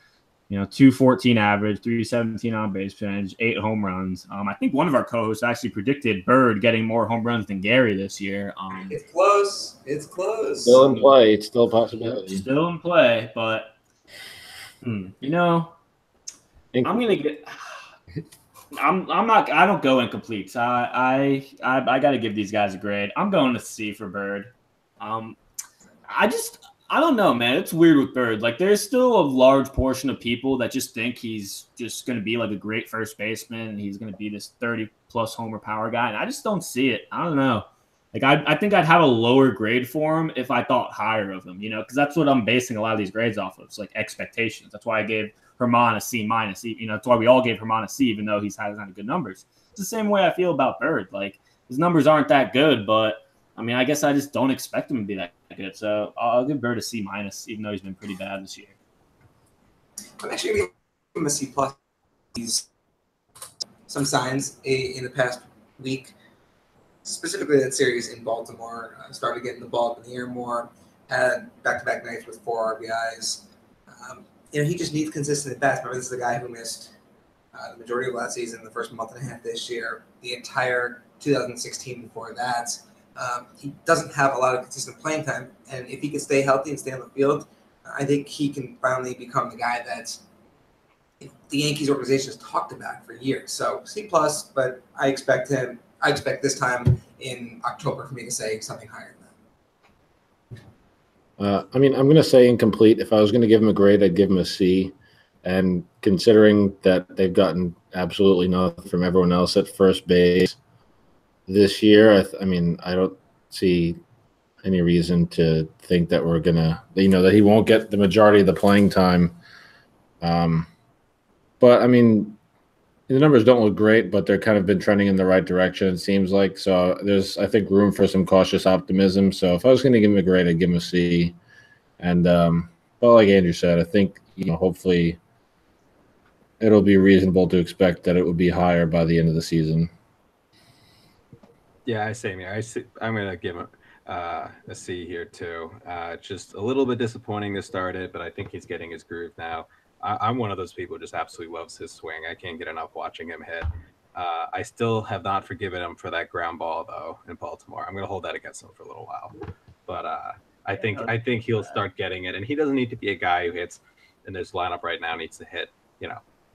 214 average, 317 on base percentage, 8 home runs. I think one of our co-hosts actually predicted Bird getting more home runs than Gary this year. It's close. It's close. Still in play. It's still a possibility. Still in play, but I'm gonna get. I'm not. I don't go incompletes. I got to give these guys a grade. I'm going to C for Bird. I don't know, man. It's weird with Bird. Like, there's still a large portion of people that just think he's just going to be like a great first baseman and he's going to be this 30-plus homer power guy. And I just don't see it. I don't know. Like, I think I'd have a lower grade for him if I thought higher of him, because that's what I'm basing a lot of these grades off of. It's like expectations. That's why I gave Herman a C minus. That's why we all gave Herman a C, even though he's had good numbers. It's the same way I feel about Bird. Like, his numbers aren't that good, but I guess I just don't expect him to be that good. So I'll give Bird a C minus, even though he's been pretty bad this year. I'm actually going to give him a C plus. He's some signs in the past week, specifically that series in Baltimore. Started getting the ball up in the air more. Had back-to-back nights with 4 RBIs. He just needs consistent at bats. Remember, this is a guy who missed the majority of last season, the first month and a half this year, the entire 2016 before that. He doesn't have a lot of consistent playing time, and if he can stay healthy and stay on the field, I think he can finally become the guy that the Yankees organization has talked about for years. So C plus, but I expect this time in October for me to say something higher than that. I'm going to say incomplete. If I was going to give him a grade, I'd give him a C. And considering that they've gotten absolutely nothing from everyone else at first base this year, I don't see any reason to think that we're going to, that he won't get the majority of the playing time. But, the numbers don't look great, but they're kind of been trending in the right direction, it seems like. So there's, I think, room for some cautious optimism. So if I was going to give him a grade, I'd give him a C. And, but like Andrew said, I think, hopefully it'll be reasonable to expect that it would be higher by the end of the season. Yeah, same here. I'm going to give him Let's see here too. Just a little bit disappointing to start it, but I think he's getting his groove now. I'm one of those people who just absolutely loves his swing. I can't get enough watching him hit. I still have not forgiven him for that ground ball though in Baltimore. I'm going to hold that against him for a little while, but I think he'll start getting it, and he doesn't need to be a guy who hits in this lineup right now. Needs to hit,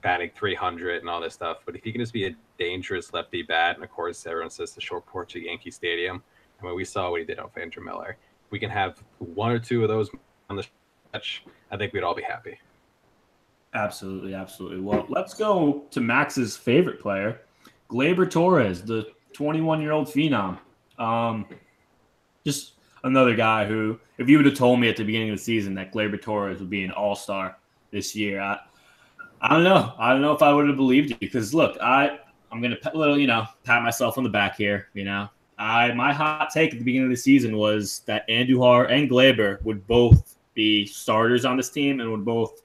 batting 300 and all this stuff. But if he can just be a dangerous lefty bat, and of course everyone says the short porch at Yankee Stadium. I mean, we saw what he did off Andrew Miller. We can have one or two of those on the stretch. I think we'd all be happy. Absolutely, absolutely. Well, let's go to Max's favorite player, Gleyber Torres, the 21-year-old phenom. Just another guy who, if you would have told me at the beginning of the season that Gleyber Torres would be an all-star this year, I don't know. I don't know if I would have believed you because, look, I'm going to pat myself on the back here, My hot take at the beginning of the season was that Andujar and Gleyber would both be starters on this team and would both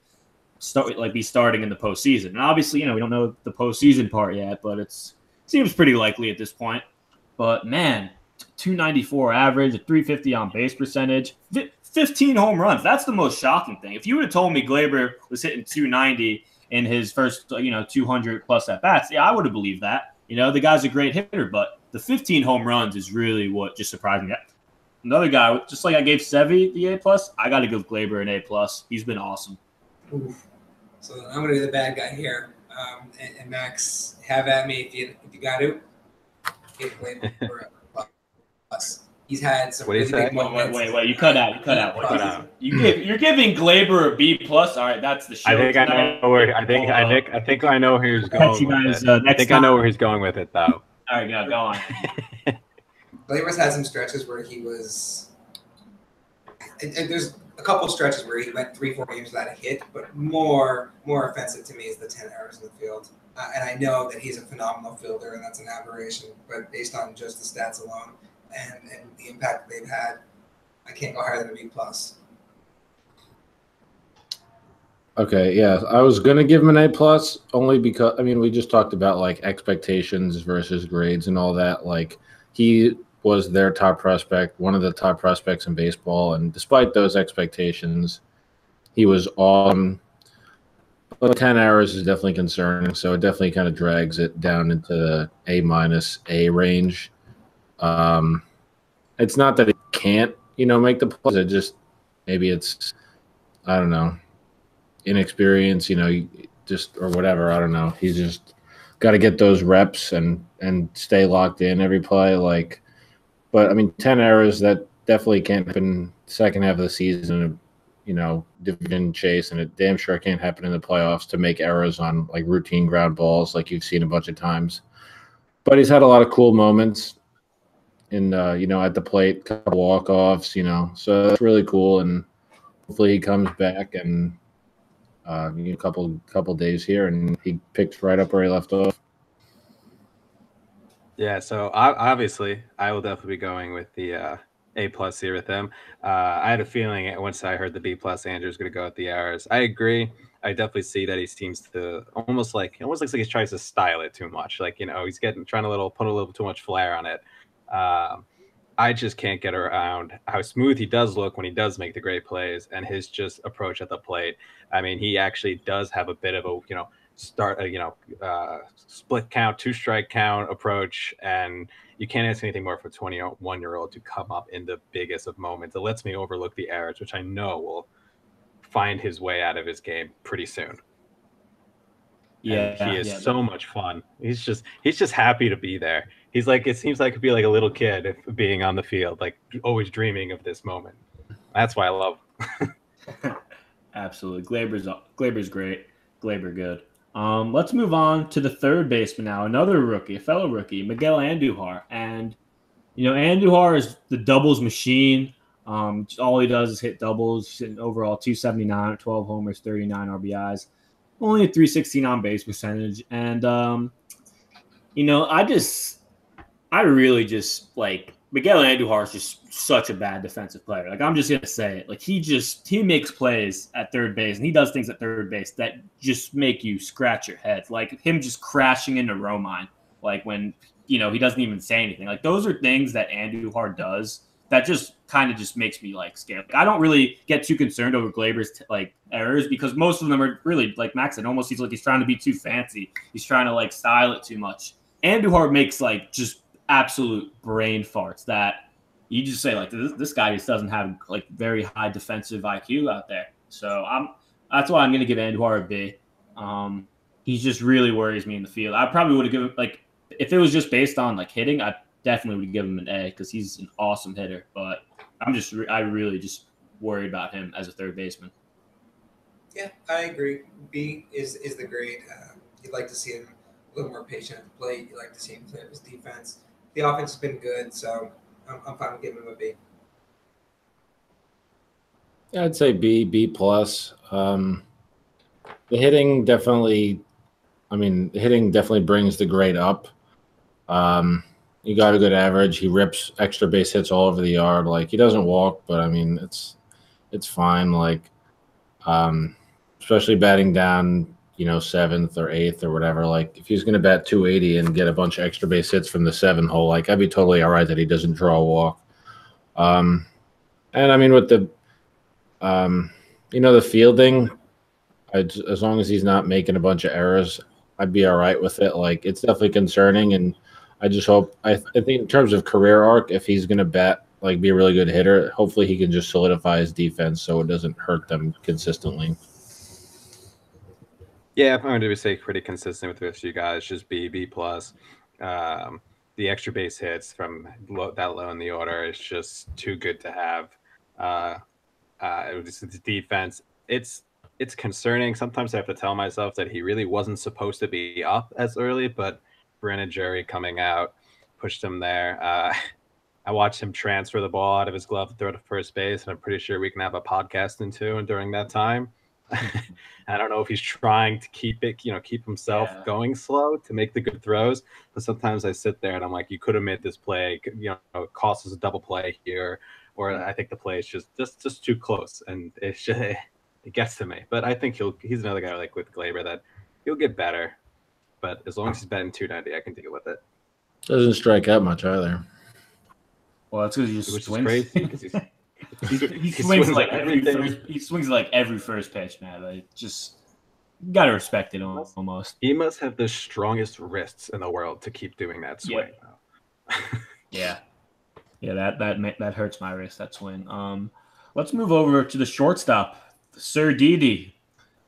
be starting in the postseason. And obviously, we don't know the postseason part yet, but it seems pretty likely at this point. But man, 294 average, a 350 on base percentage, 15 home runs. That's the most shocking thing. If you would have told me Gleyber was hitting 290 in his first, 200 plus at bats, yeah, I would have believed that. The guy's a great hitter, but the 15 home runs is really what just surprised me. Another guy, just like I gave Sevy the A+, I got to give Gleyber an A+. He's been awesome. Oof. So I'm going to be the bad guy here. And Max, have at me if you got to. Give Gleyber a plus. He's had some really big moments. Wait, you cut out. You're giving Gleyber a B+. All right, that's the show. I think I know where he's going with it. I think I know where he's going with it, though. All right, go on. Gleyber's had some stretches where he was – and there's a couple stretches where he went 3-4 games without a hit, but more offensive to me is the 10 errors in the field. And I know that he's a phenomenal fielder, and that's an aberration, but based on just the stats alone and the impact they've had, I can't go higher than a B+. Okay, yeah, I was gonna give him an A+ only because we just talked about like expectations versus grades and all that. Like he was their top prospect, one of the top prospects in baseball, and despite those expectations, he was on. But 10 hours is definitely concerning, so it definitely kind of drags it down into the A- range. It's not that it can't, make the plays. It just maybe it's, I don't know, inexperience, just or whatever. I don't know. He's just got to get those reps and stay locked in every play. But 10 errors, that definitely can't happen second half of the season. Division chase, and it damn sure can't happen in the playoffs to make errors on like routine ground balls like you've seen a bunch of times. But he's had a lot of cool moments in at the plate, couple walk-offs, so that's really cool, and hopefully he comes back and a couple days here and he picked right up where he left off. Yeah, so obviously I will definitely be going with the A+ here with him. I had a feeling once I heard the B+, Andrew's going to go with the errors. I agree. I definitely see that he seems to almost looks like he tries to style it too much. Like, he's trying to put a little too much flair on it. I just can't get around how smooth he does look when he does make the great plays, and his just approach at the plate. He actually does have a bit of a, split count, 2-strike count approach, and you can't ask anything more for a 21-year-old to come up in the biggest of moments. It lets me overlook the errors, which I know will find his way out of his game pretty soon. Yeah, and he is so much fun. He's just happy to be there. He's like, it seems like he'd be like a little kid if being on the field, like always dreaming of this moment. That's why I love him. Absolutely. Gleyber's great. Gleyber good. Let's move on to the third baseman now. Another rookie, a fellow rookie, Miguel Andujar. And, Andujar is the doubles machine. All he does is hit doubles. Overall, 279, 12 homers, 39 RBIs. Only a 316 on base percentage. And, I really just like Miguel Andujar is just such a bad defensive player. Like, I'm just going to say it. Like, he makes plays at third base, and he does things at third base that just make you scratch your head. Like him just crashing into Romine, like when, he doesn't even say anything. Like, those are things that Andujar does that just kind of just makes me like scared. Like, I don't really get too concerned over Glaber's like errors because most of them are really like Max said, almost he's trying to be too fancy. He's trying to like style it too much. Andujar makes like just absolute brain farts that you just say like this guy just doesn't have like very high defensive IQ out there. So that's why I'm going to give Andujar a B. He just really worries me in the field. I probably would have given like if it was just based on like hitting, I definitely would give him an A because he's an awesome hitter. But I really just worry about him as a third baseman. Yeah, I agree. B is the grade. You'd like to see him a little more patient at the plate. You'd like to see him play up his defense. The offense has been good, so I'm fine with giving him a B. Yeah, I'd say B plus. The hitting definitely brings the grade up. He got a good average. He rips extra base hits all over the yard. Like, he doesn't walk, but I mean, it's fine. Like, especially batting down, 7th or 8th or whatever. Like, if he's going to bat 280 and get a bunch of extra base hits from the 7 hole, like, I'd be totally all right that he doesn't draw a walk. And I mean, with the, the fielding, as long as he's not making a bunch of errors, I'd be all right with it. Like, it's definitely concerning, and I just hope I think in terms of career arc, if he's going to bat, like, be a really good hitter, hopefully he can just solidify his defense so it doesn't hurt them consistently. Yeah, I'm going to say pretty consistent with the rest of you guys. Just B plus. The extra base hits from that low in the order is just too good to have. The defense, it's concerning. Sometimes I have to tell myself that he really wasn't supposed to be up as early, but Brandon Jury coming out pushed him there. I watched him transfer the ball out of his glove to throw to first base, and I'm pretty sure we can have a podcast during that time. I don't know if he's trying to keep himself going slow to make the good throws, but sometimes I sit there and I'm like, you could have made this play, it costs us a double play here, or I think the play is just too close, and it gets to me. But I think he's another guy like with Gleyber that he'll get better, but as long as he's batting 290, I can deal with it. Doesn't strike out much either. Well, that's because he just swings. Crazy. He swings like every first pitch, man. Like, just you gotta respect it almost. He must have the strongest wrists in the world to keep doing that swing. Yeah. That hurts my wrist. That swing. Let's move over to the shortstop, Sir Didi.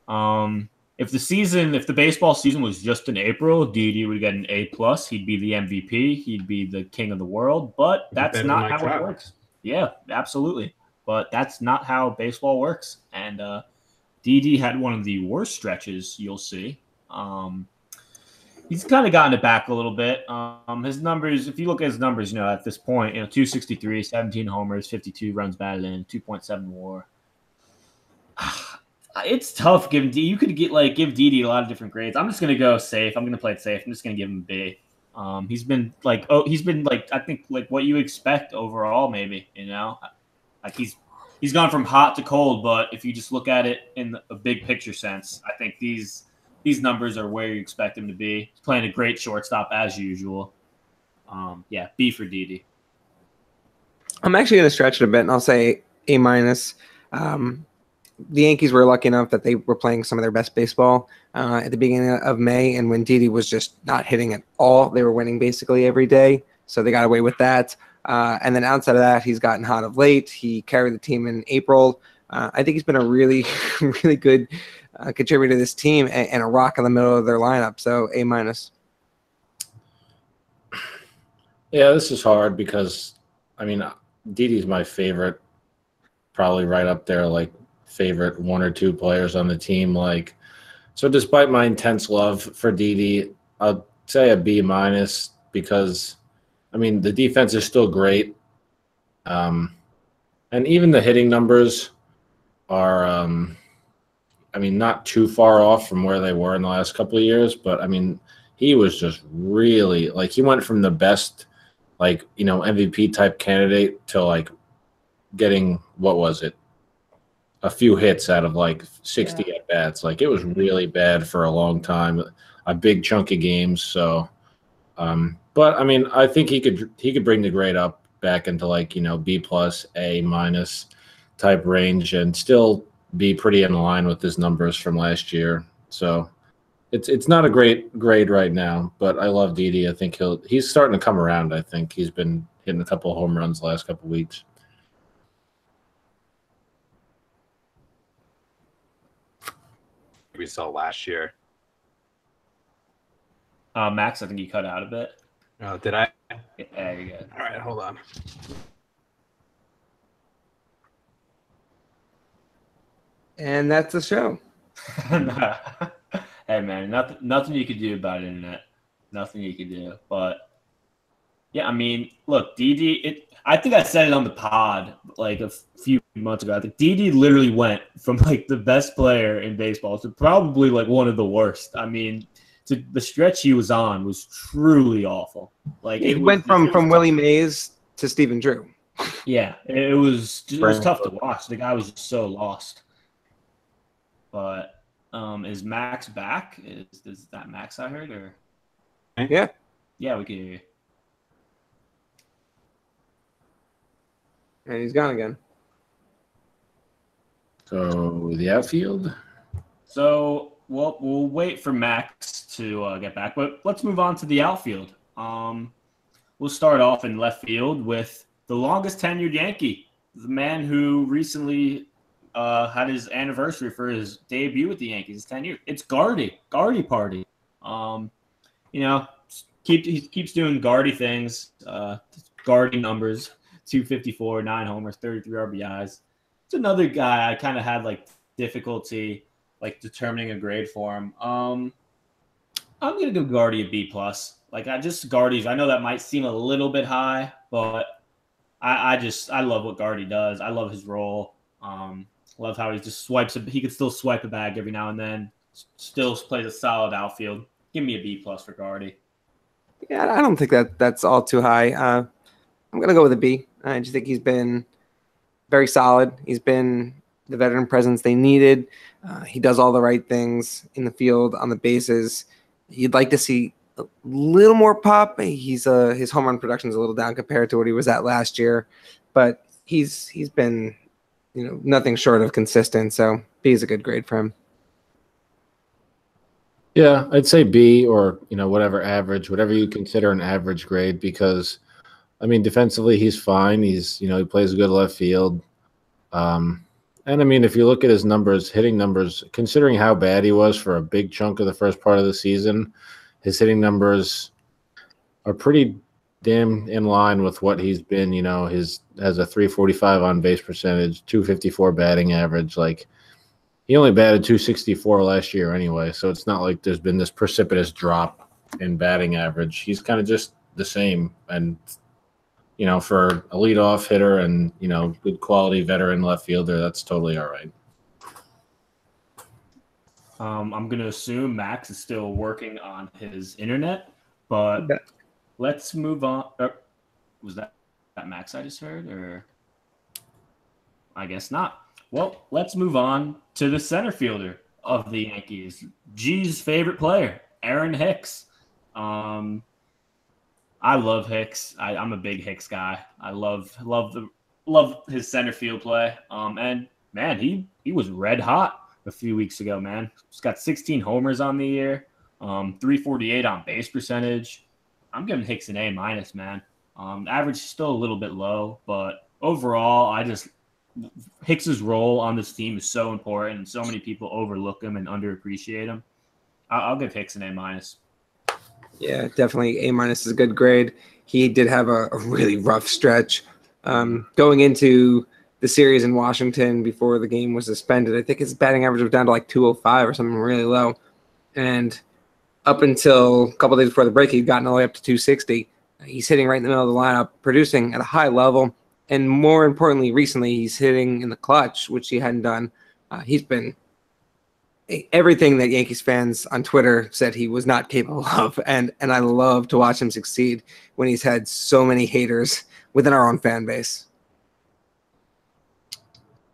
If the baseball season was just in April, Didi would get an A plus. He'd be the MVP. He'd be the king of the world. But that's not how it works. Yeah, absolutely. But that's not how baseball works. And Didi had one of the worst stretches you'll see. He's kind of gotten it back a little bit. His numbers, if you look at his numbers, at this point, 263, 17 homers, 52 runs batted in, 2.7 WAR. It's tough giving Didi. You could give Didi a lot of different grades. I'm just gonna go safe. I'm gonna play it safe. I'm just gonna give him a B. He's been I think what you expect overall, maybe, like he's gone from hot to cold, but if you just look at it in a big picture sense, I think these numbers are where you expect him to be. He's playing a great shortstop as usual. B for Didi. I'm actually going to stretch it a bit, and I'll say A minus. The Yankees were lucky enough that they were playing some of their best baseball at the beginning of May, and when Didi was just not hitting at all, they were winning basically every day, so they got away with that. And then outside of that, he's gotten hot of late. He carried the team in April. I think he's been a really, really good contributor to this team and a rock in the middle of their lineup, so A minus. Yeah, this is hard because, Didi's my favorite, probably right up there, like, favorite one or two players on the team. Like, so despite my intense love for Didi, I'll say a B minus because, the defense is still great. And even the hitting numbers are, not too far off from where they were in the last couple of years. But, he was just really, like, he went from the best, MVP type candidate to, getting, what was it? A few hits out of 60 at bats. Like, it was really bad for a long time, a big chunk of games. So, but I think he could bring the grade up back into like, B plus, A minus type range and still be pretty in line with his numbers from last year. So it's not a great grade right now, but I love Didi. I think he's starting to come around. I think he's been hitting a couple of home runs the last couple of weeks. We saw last year. Max, I think you cut out a bit. Oh, did I? Yeah, you're good. All right, hold on. And that's the show. Hey man, nothing you could do about internet. Nothing you could do. But yeah, I mean, look, Didi. I think I said it on the pod like a few months ago. I think Didi literally went from like the best player in baseball to probably like one of the worst. I mean, the stretch he was on was truly awful. Like it went from Willie Mays to Stephen Drew. Yeah, it was tough to watch. The guy was just so lost. But is Max back? Is that Max I heard or? Yeah. Yeah, we can hear you. And he's gone again. So the outfield. So we'll wait for Max to get back, but let's move on to the outfield. We'll start off in left field with the longest tenured Yankee, the man who recently had his anniversary for his debut with the Yankees. His 10 years. It's Gardy party. He keeps doing Gardy things. Gardy numbers: 254, 9 homers, 33 RBIs. It's another guy I kind of had like difficulty like determining a grade for him. I'm gonna give Gardy a B plus. Like Gardy's. I know that might seem a little bit high, but I love what Gardy does. I love his role. Love how he just swipes. He could still swipe a bag every now and then. Still plays a solid outfield. Give me a B plus for Gardy. Yeah, I don't think that's all too high. I'm gonna go with a B. I just think he's been very solid. He's been the veteran presence they needed. He does all the right things in the field, on the bases. You'd like to see a little more pop. His home run production is a little down compared to what he was at last year, but he's been nothing short of consistent. So B is a good grade for him. Yeah, I'd say B or whatever average, whatever you consider an average grade, because I mean defensively he's fine. He's he plays a good left field. And I mean, if you look at his numbers, hitting numbers, considering how bad he was for a big chunk of the first part of the season, his hitting numbers are pretty damn in line with what he's been. His has a 345 on base percentage, 254 batting average. Like he only batted 264 last year anyway, so it's not like there's been this precipitous drop in batting average. He's kind of just the same, and for a leadoff hitter and, good quality veteran left fielder, that's totally all right. I'm going to assume Max is still working on his internet, but let's move on. Was that Max I just heard, or I guess not. Well, let's move on to the center fielder of the Yankees, G's favorite player, Aaron Hicks. I love Hicks. I'm a big Hicks guy. I love his center field play. And man, he was red hot a few weeks ago, man. He's got 16 homers on the year, 348 on base percentage. I'm giving Hicks an A minus, man. Average is still a little bit low, but overall, Hicks's role on this team is so important, and so many people overlook him and underappreciate him. I'll give Hicks an A minus. Yeah, definitely A minus is a good grade. He did have a really rough stretch. Going into the series in Washington before the game was suspended, I think his batting average was down to like 205 or something really low. And up until a couple of days before the break, he'd gotten all the way up to 260. He's hitting right in the middle of the lineup, producing at a high level. And more importantly, recently, he's hitting in the clutch, which he hadn't done. He's been everything that Yankees fans on Twitter said he was not capable of. And I love to watch him succeed when he's had so many haters within our own fan base.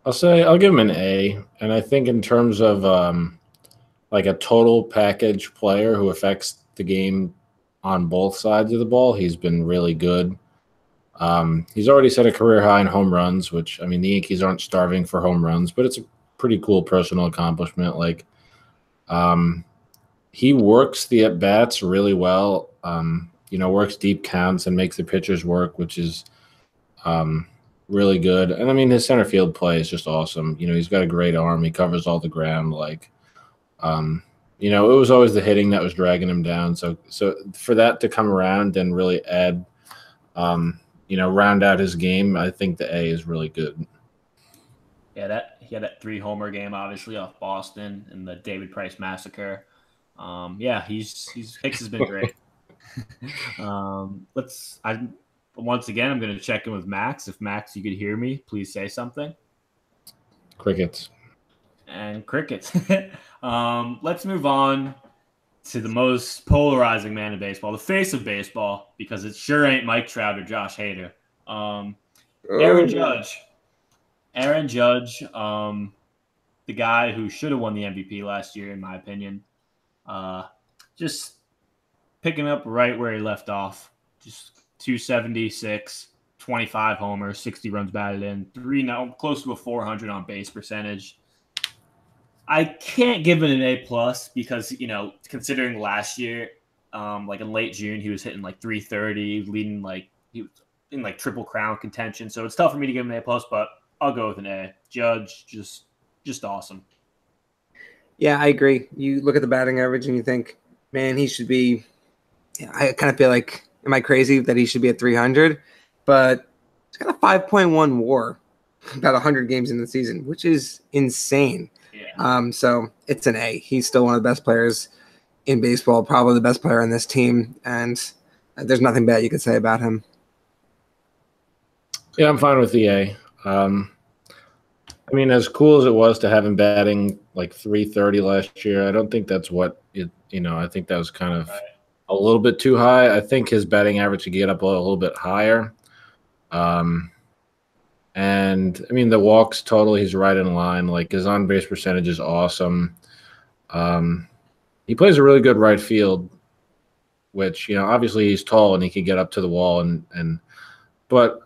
I'll give him an A. And I think in terms of like a total package player who affects the game on both sides of the ball, he's been really good. He's already set a career high in home runs, which, I mean, the Yankees aren't starving for home runs, but it's a pretty cool personal accomplishment. Like, he works the at-bats really well, works deep counts and makes the pitchers work, which is really good. And, I mean, his center field play is just awesome. He's got a great arm. He covers all the ground. Like, it was always the hitting that was dragging him down. So for that to come around and really add round out his game, I think the A is really good. Yeah, he had that 3-homer game, obviously, off Boston and the David Price massacre. Hicks has been great. Once again, I'm going to check in with Max. If Max, you could hear me, please say something. Crickets. And crickets. Let's move on to the most polarizing man in baseball, the face of baseball, because it sure ain't Mike Trout or Josh Hader. Aaron Judge. The guy who should have won the MVP last year, in my opinion. Just picking up right where he left off. Just 276, 25 homers, 60 runs batted in, close to a 400 on base percentage. I can't give it an A+ because, considering last year, like in late June, he was hitting like 330, leading he was in like triple crown contention. So it's tough for me to give him an A+, but I'll go with an A. Judge, just awesome. Yeah, I agree. You look at the batting average and you think, man, he should be. I kind of feel like, am I crazy that he should be at 300? But he's got a 5.1 WAR, about 100 games in the season, which is insane. Yeah. So it's an A. He's still one of the best players in baseball, probably the best player on this team, and there's nothing bad you could say about him. Yeah, I'm fine with the A. I mean, as cool as it was to have him batting like 330 last year, I don't think that's what it. I think that was kind of a little bit too high. I think his batting average could get up a little bit higher. And I mean, the walks total, he's right in line. Like, his on-base percentage is awesome. He plays a really good right field, which, obviously he's tall and he can get up to the wall but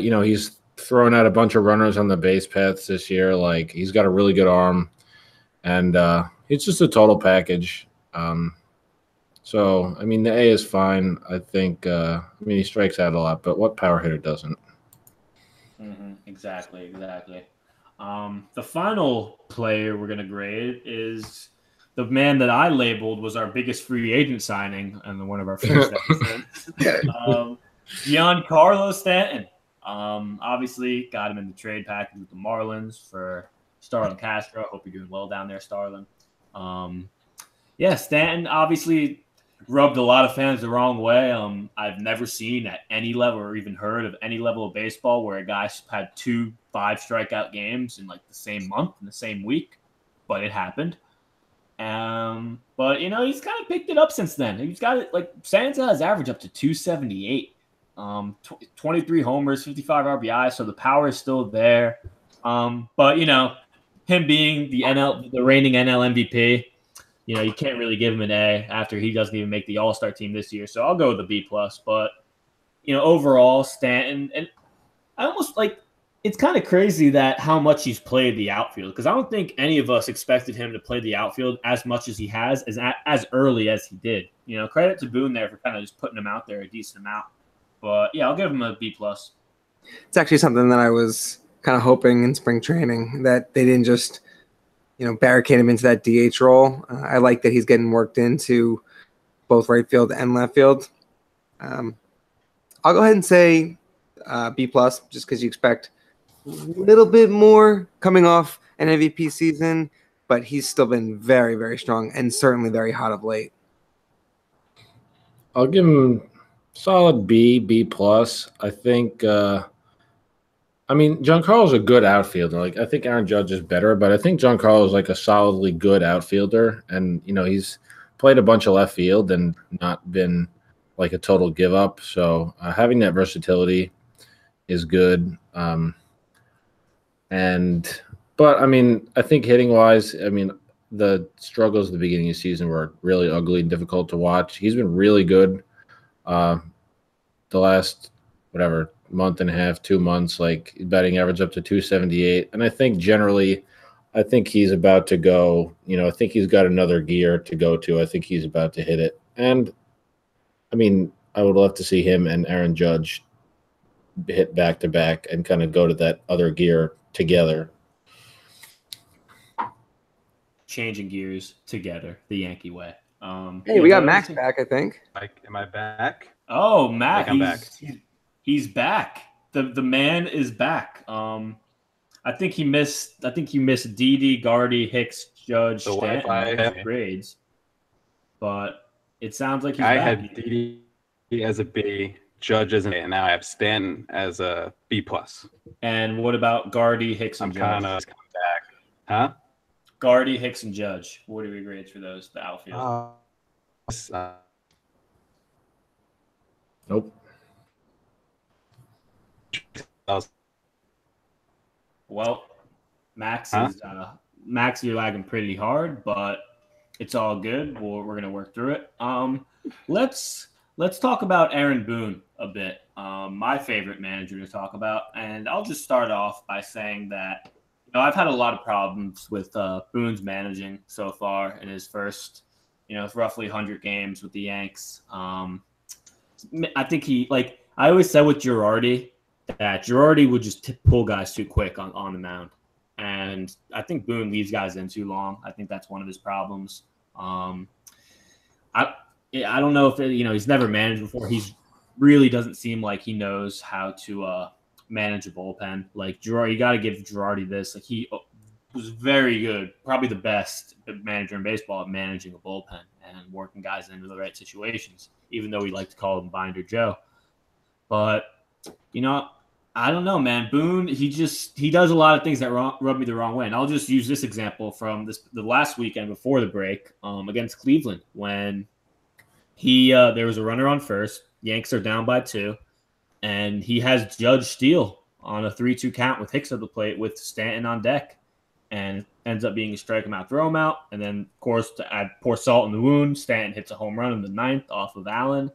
he's throwing out a bunch of runners on the base paths this year. Like, he's got a really good arm, and it's just a total package. So I mean, the A is fine. I think. He strikes out a lot, but what power hitter doesn't? Mm-hmm. Exactly. The final player we're going to grade is the man that I labeled was our biggest free agent signing in one of our first episodes. Giancarlo Stanton. Obviously got him in the trade package with the Marlins for Starlin Castro. Hope you're doing well down there, Starlin. Stanton obviously rubbed a lot of fans the wrong way. I've never seen at any level or even heard of any level of baseball where a guy had 2 5-strikeout games in like the same month, in the same week, but it happened. But he's kind of picked it up since then. He's got it, like, Stanton's got his average up to 278. 23 homers, 55 RBI, so the power is still there. But him being the reigning NL MVP, you can't really give him an A after he doesn't even make the All-Star team this year. So I'll go with a B+. But overall, Stanton, and I almost it's kind of crazy that how much he's played the outfield, because I don't think any of us expected him to play the outfield as much as he has, as early as he did. Credit to Boone there for kind of just putting him out there a decent amount. But yeah, I'll give him a B+. It's actually something that I was kind of hoping in spring training, that they didn't just, barricade him into that DH role. I like that he's getting worked into both right field and left field. I'll go ahead and say B+, just because you expect a little bit more coming off an MVP season, but he's still been very, very strong and certainly very hot of late. I'll give him solid B+. I think, Giancarlo's a good outfielder. Like, I think Aaron Judge is better, but I think Giancarlo's like a solidly good outfielder. And, he's played a bunch of left field and not been like a total give up. So having that versatility is good. But I think hitting wise, the struggles at the beginning of the season were really ugly and difficult to watch. He's been really good the last, month and a half, 2 months, like batting average up to 278. And I think generally, I think he's about to go, I think he's got another gear to go to. I think he's about to hit it. And I mean, I would love to see him and Aaron Judge hit back to back and kind of go to that other gear together. Changing gears together the Yankee way. Hey, we got Max back, I think. Am I back? Oh, Matt, I'm back. He's back. The man is back. I think he missed Didi, Gardy, Hicks, Judge, Stanton grades, but it sounds like he's back. I had Didi as a B, Judge as an A, and now I have Stanton as a B+. And what about Gardy, Hicks, and Judge? I'm kind of coming back. Huh? Gardy, Hicks, and Judge. What are your grades for those? The outfield. Nope. Well, Max, you're lagging pretty hard, but it's all good. We're gonna work through it. Let's talk about Aaron Boone a bit. My favorite manager to talk about, and I'll just start off by saying that I've had a lot of problems with Boone's managing so far in his first, roughly 100 games with the Yanks. I think I always said with Girardi that Girardi would just pull guys too quick on the mound. And I think Boone leaves guys in too long. I think that's one of his problems. I don't know if he's never managed before. He's really doesn't seem like he knows how to manage a bullpen. Like Girardi, you got to give Girardi this. Like he was very good, probably the best manager in baseball at managing a bullpen and working guys into the right situations, even though we like to call him Binder Joe. But, I don't know, man. Boone, he does a lot of things that rub me the wrong way. And I'll just use this example from the last weekend before the break against Cleveland when there was a runner on first. Yanks are down by 2. And he has Judge steal on a 3-2 count with Hicks at the plate with Stanton on deck. And ends up being a strike him out, throw him out. And then, of course, to add pour salt in the wound, Stanton hits a home run in the 9th off of Allen.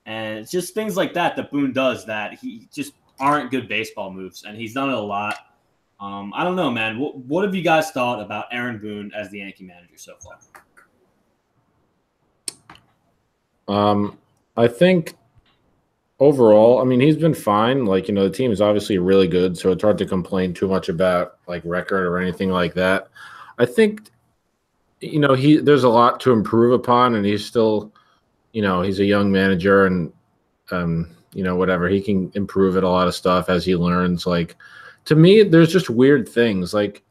And it's just things like that Boone does that he just aren't good baseball moves. And he's done it a lot. I don't know, man. What have you guys thought about Aaron Boone as the Yankee manager so far? I think overall, I mean, he's been fine. Like, the team is obviously really good, so it's hard to complain too much about like record or anything like that. I think, there's a lot to improve upon, and he's still, he's a young manager, and whatever, he can improve at a lot of stuff as he learns. Like, to me, there's just weird things. Like,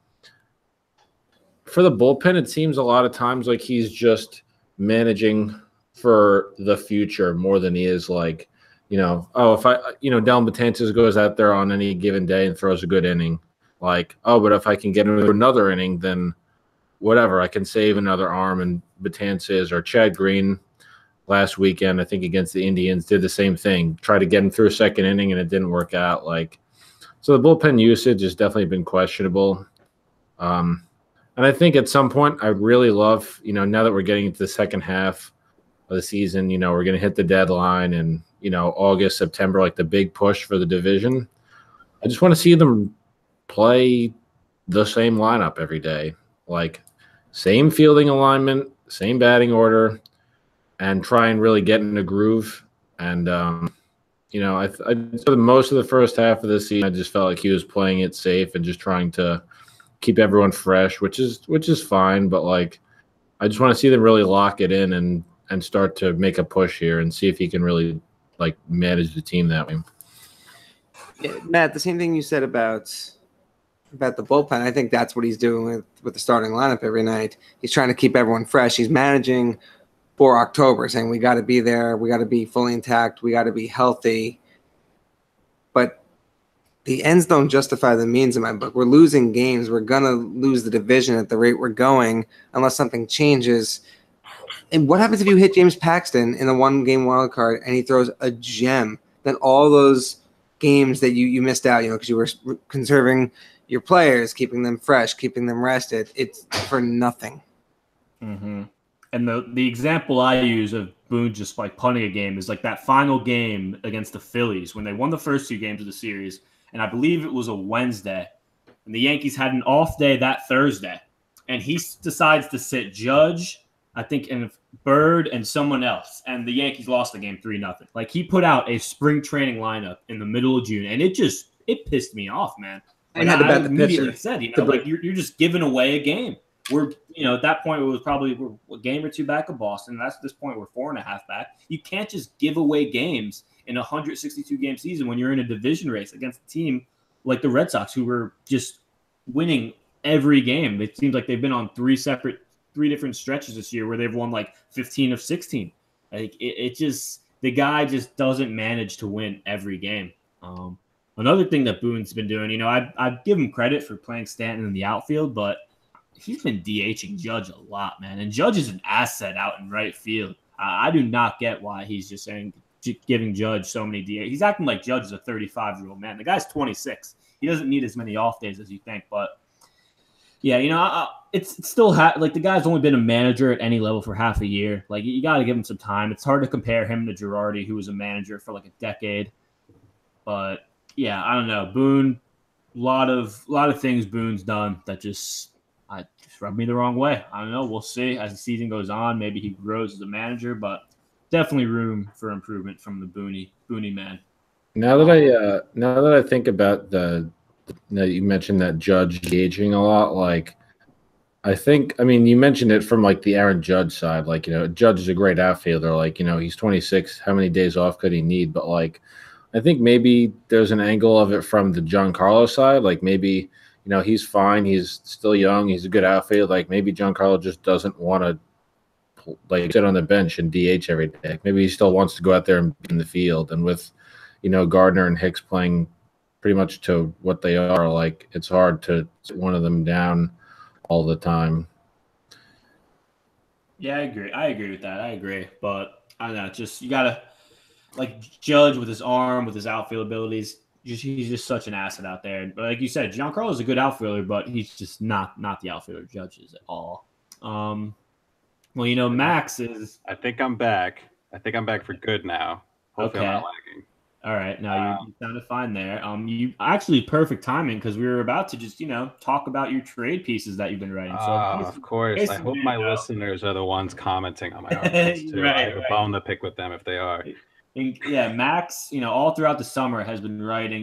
for the bullpen, it seems a lot of times like he's just managing for the future more than he is like, if Dellin Betances goes out there on any given day and throws a good inning, like, but if I can get into another inning, then whatever, I can save another arm. And Betances or Chad Green last weekend, I think against the Indians, did the same thing. Tried to get him through a second inning and it didn't work out. Like, so the bullpen usage has definitely been questionable. And I think at some point I'd really love, now that we're getting into the second half of the season, we're going to hit the deadline and, August, September, like the big push for the division. I just want to see them play the same lineup every day, like same fielding alignment, same batting order, and try and really get in a groove. And, I for most of the first half of the season, I just felt like he was playing it safe and just trying to keep everyone fresh, which is fine. But like, I just want to see them really lock it in and start to make a push here and see if he can really like manage the team that way. Yeah, Matt, the same thing you said about the bullpen. I think that's what he's doing with the starting lineup every night. He's trying to keep everyone fresh. He's managing for October, saying we got to be there, we got to be fully intact, we got to be healthy. But the ends don't justify the means in my book. We're losing games. We're gonna lose the division at the rate we're going unless something changes. And what happens if you hit James Paxton in a 1-game wild card and he throws a gem? Then all those games that you missed out, because you were conserving your players, keeping them fresh, keeping them rested, it's for nothing. Mm-hmm. And the example I use of Boone just like punting a game is like that final game against the Phillies when they won the first 2 games of the series. And I believe it was a Wednesday. And the Yankees had an off day that Thursday. And he decides to sit Judge, I think, and Bird and someone else. And the Yankees lost the game 3-0. Like he put out a spring training lineup in the middle of June. And it pissed me off, man. Like, had to bet I the immediately pitcher. said, like you're just giving away a game. We're, at that point, it was probably we're a game or 2 back of Boston. That's at this point, we're 4.5 back. You can't just give away games in a 162 game season when you're in a division race against a team like the Red Sox, who were just winning every game. It seems like they've been on 3 different stretches this year where they've won like 15 of 16. Like it just, the guy just doesn't manage to win every game. Another thing that Boone's been doing, I give him credit for playing Stanton in the outfield, but he's been DHing Judge a lot, man. And Judge is an asset out in right field. I do not get why he's just giving Judge so many DH. He's acting like Judge is a 35-year-old man. The guy's 26. He doesn't need as many off days as you think. But, yeah, it's still like the guy's only been a manager at any level for half a year. Like, you got to give him some time. It's hard to compare him to Girardi, who was a manager for like a decade. But, yeah, I don't know. Boone, a lot of things Boone's done that just rubbed me the wrong way. I don't know. We'll see as the season goes on. Maybe he grows as a manager, but definitely room for improvement from the Booney man. Now that I think about you mentioned that Judge aging a lot. Like, you mentioned it from like the Aaron Judge side. Like, Judge is a great outfielder. Like, he's 26. How many days off could he need? But like, I think maybe there's an angle of it from the Giancarlo side. Like maybe, he's fine. He's still young. He's a good outfielder. Like maybe Giancarlo just doesn't want to like sit on the bench and DH every day. Maybe he still wants to go out there and be in the field. And with, Gardner and Hicks playing pretty much to what they are, like it's hard to sit one of them down all the time. Yeah, I agree with that. I agree. But I don't know, just you gotta like Judge with his arm, with his outfield abilities. He's just such an asset out there. But like you said, Giancarlo is a good outfielder, but he's just not the outfielder Judge is at all. Well, Max is. I think I'm back. For good now. Hopefully I'm not lagging. All right, now you sounded fine there. You actually perfect timing because we were about to just talk about your trade pieces that you've been writing. So of course, I hope my listeners are the ones commenting on my articles too. I have a bone to pick with them if they are. Yeah, Max, all throughout the summer has been writing,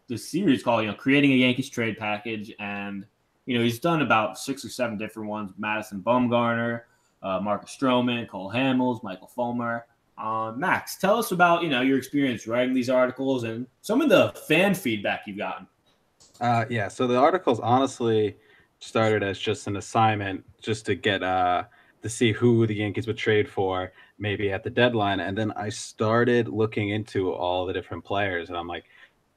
this series called, Creating a Yankees Trade Package. And, he's done about 6 or 7 different ones. Madison Bumgarner, Marcus Stroman, Cole Hamels, Michael Fulmer. Max, tell us about, your experience writing these articles and some of the fan feedback you've gotten. Yeah, so the articles honestly started as just an assignment just to get to see who the Yankees would trade for maybe at the deadline. And then I started looking into all the different players and I'm like,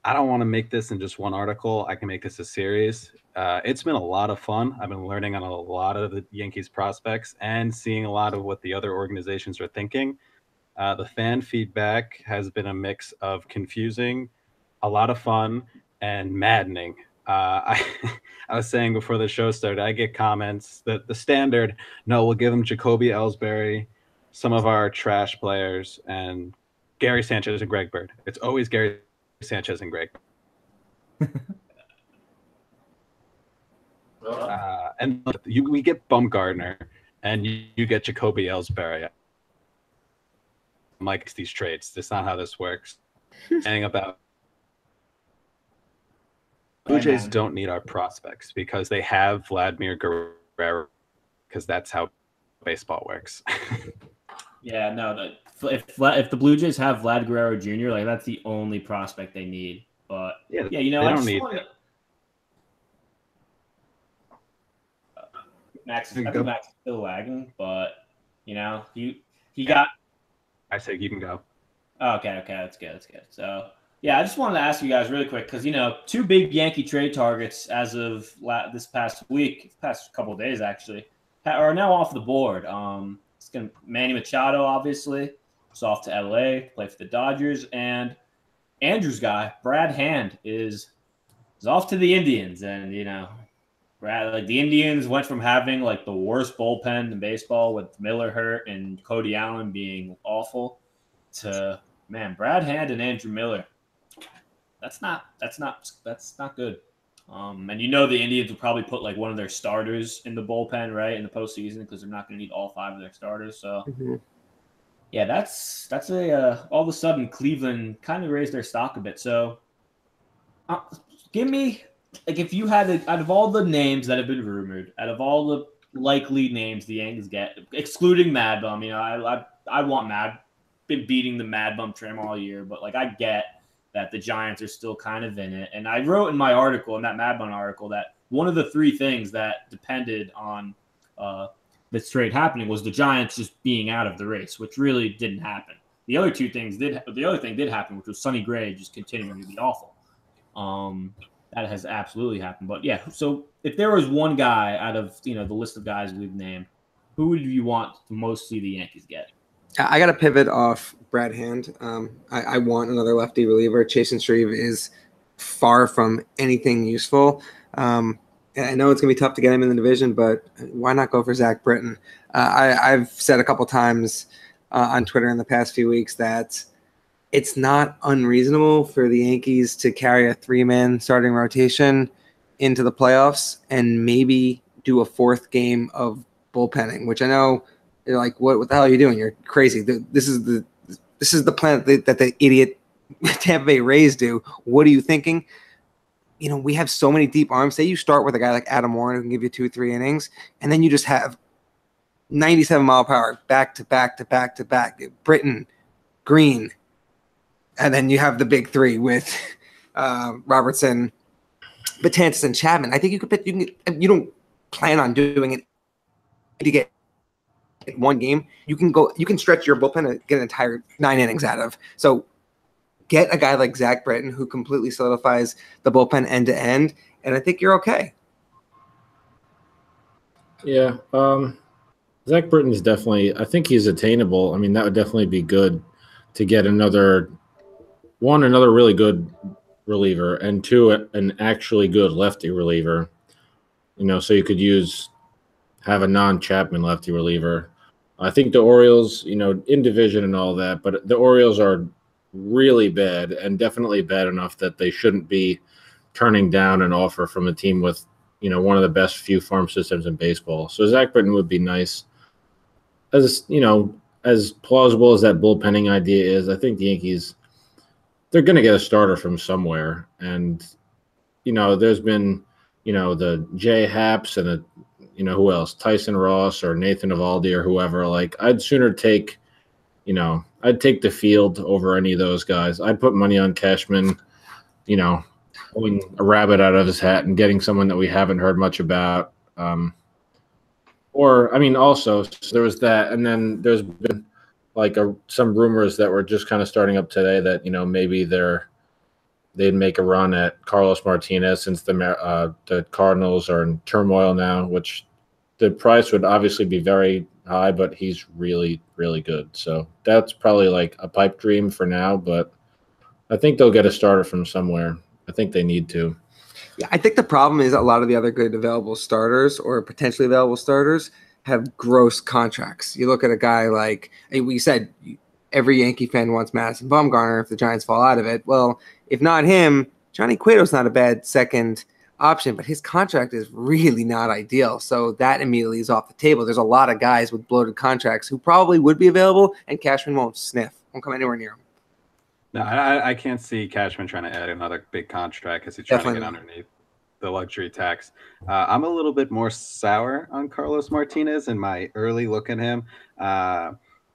I don't want to make this in just one article. I can make this a series. It's been a lot of fun. I've been learning on a lot of the Yankees prospects and seeing a lot of what the other organizations are thinking. The fan feedback has been a mix of confusing, a lot of fun, and maddening. I was saying before the show started, I get comments that the standard, no, we'll give them Jacoby Ellsbury, some of our trash players, and Gary Sanchez and Greg Bird. It's always Gary Sanchez and Greg. And we get Bumgarner, and you get Jacoby Ellsbury. I'm like, these trades. That's not how this works. Anything about Blue Jays don't need our prospects because they have Vladimir Guerrero, because that's how baseball works. Yeah, no. If the Blue Jays have Vlad Guerrero Jr., like that's the only prospect they need. But yeah, they don't need. Max is still lagging, but he got. I say you can go. Okay, that's good. So yeah, I just wanted to ask you guys really quick because 2 big Yankee trade targets as of this past couple of days actually are now off the board. It's going to Manny Machado, obviously. It's off to LA, play for the Dodgers. And Andrew's guy, Brad Hand, is off to the Indians. And, Right, like the Indians went from having like the worst bullpen in baseball with Miller hurt and Cody Allen being awful to man, Brad Hand and Andrew Miller. That's not good. And you know the Indians will probably put like one of their starters in the bullpen, right, in the postseason because they're not going to need all 5 of their starters. So yeah, that's a all of a sudden Cleveland kind of raised their stock a bit. So give me like if you had out of all the names that have been rumored, out of all the likely names the Yankees get, excluding Mad Bum, you know, I want Mad, been beating the Mad Bum trim all year, but like I get that the Giants are still kind of in it. And I wrote in my article, in that Mad Bum article, that one of the 3 things that depended on this trade happening was the Giants just being out of the race, which really didn't happen. The other 2 things did. The other thing did happen, which was Sonny Gray just continuing to be awful. That has absolutely happened. But yeah, so if there was one guy out of the list of guys we've named, who would you want to most see the Yankees get? I got to pivot off Brad Hand. I want another lefty reliever. Chasen Shreve is far from anything useful. And I know it's going to be tough to get him in the division, but why not go for Zach Britton? I've said a couple times on Twitter in the past few weeks that it's not unreasonable for the Yankees to carry a 3-man starting rotation into the playoffs and maybe do a 4th game of bullpenning, which I know you're like, what the hell are you doing? You're crazy. This is the plan that the idiot Tampa Bay Rays do. What are you thinking? We have so many deep arms. Say you start with a guy like Adam Warren who can give you 2-3 innings, and then you just have 97-mile-per-hour back to back to back to back. Britton, Green, and then you have the big 3 with Robertson, Betances, and Chapman. I think you don't plan on doing it to get 1 game. You can stretch your bullpen and get an entire 9 innings out of. So get a guy like Zach Britton who completely solidifies the bullpen end to end, and I think you're okay. Yeah, Zach Britton is definitely. I think he's attainable. I mean, that would definitely be good to get another really good reliever, and 2, an actually good lefty reliever. So you could have a non-Chapman lefty reliever. I think the Orioles, in division and all that, but the Orioles are really bad and definitely bad enough that they shouldn't be turning down an offer from a team with, one of the best few farm systems in baseball. So Zach Britton would be nice. As plausible as that bullpenning idea is, I think the Yankees, they're going to get a starter from somewhere. And, there's been, the Jay Haps and who else? Tyson Ross or Nathan Eovaldi or whoever. Like, I'd sooner take, I'd take the field over any of those guys. I'd put money on Cashman, pulling a rabbit out of his hat and getting someone that we haven't heard much about. Also, so there was that. And then there's been like some rumors that were just kind of starting up today that, maybe they'd make a run at Carlos Martinez since the Cardinals are in turmoil now, which the price would obviously be very high, but he's really, really good. So that's probably like a pipe dream for now, but I think they'll get a starter from somewhere. I think they need to. Yeah, I think the problem is a lot of the other good available starters or potentially available starters have gross contracts. You look at a guy like we said, every Yankee fan wants Madison Bumgarner if the Giants fall out of it. Well, if not him, Johnny Cueto's not a bad second option, but his contract is really not ideal. So that immediately is off the table. There's a lot of guys with bloated contracts who probably would be available, and Cashman won't come anywhere near him. No, I can't see Cashman trying to add another big contract because he's trying to get underneath the luxury tax. I'm a little bit more sour on Carlos Martinez in my early look at him.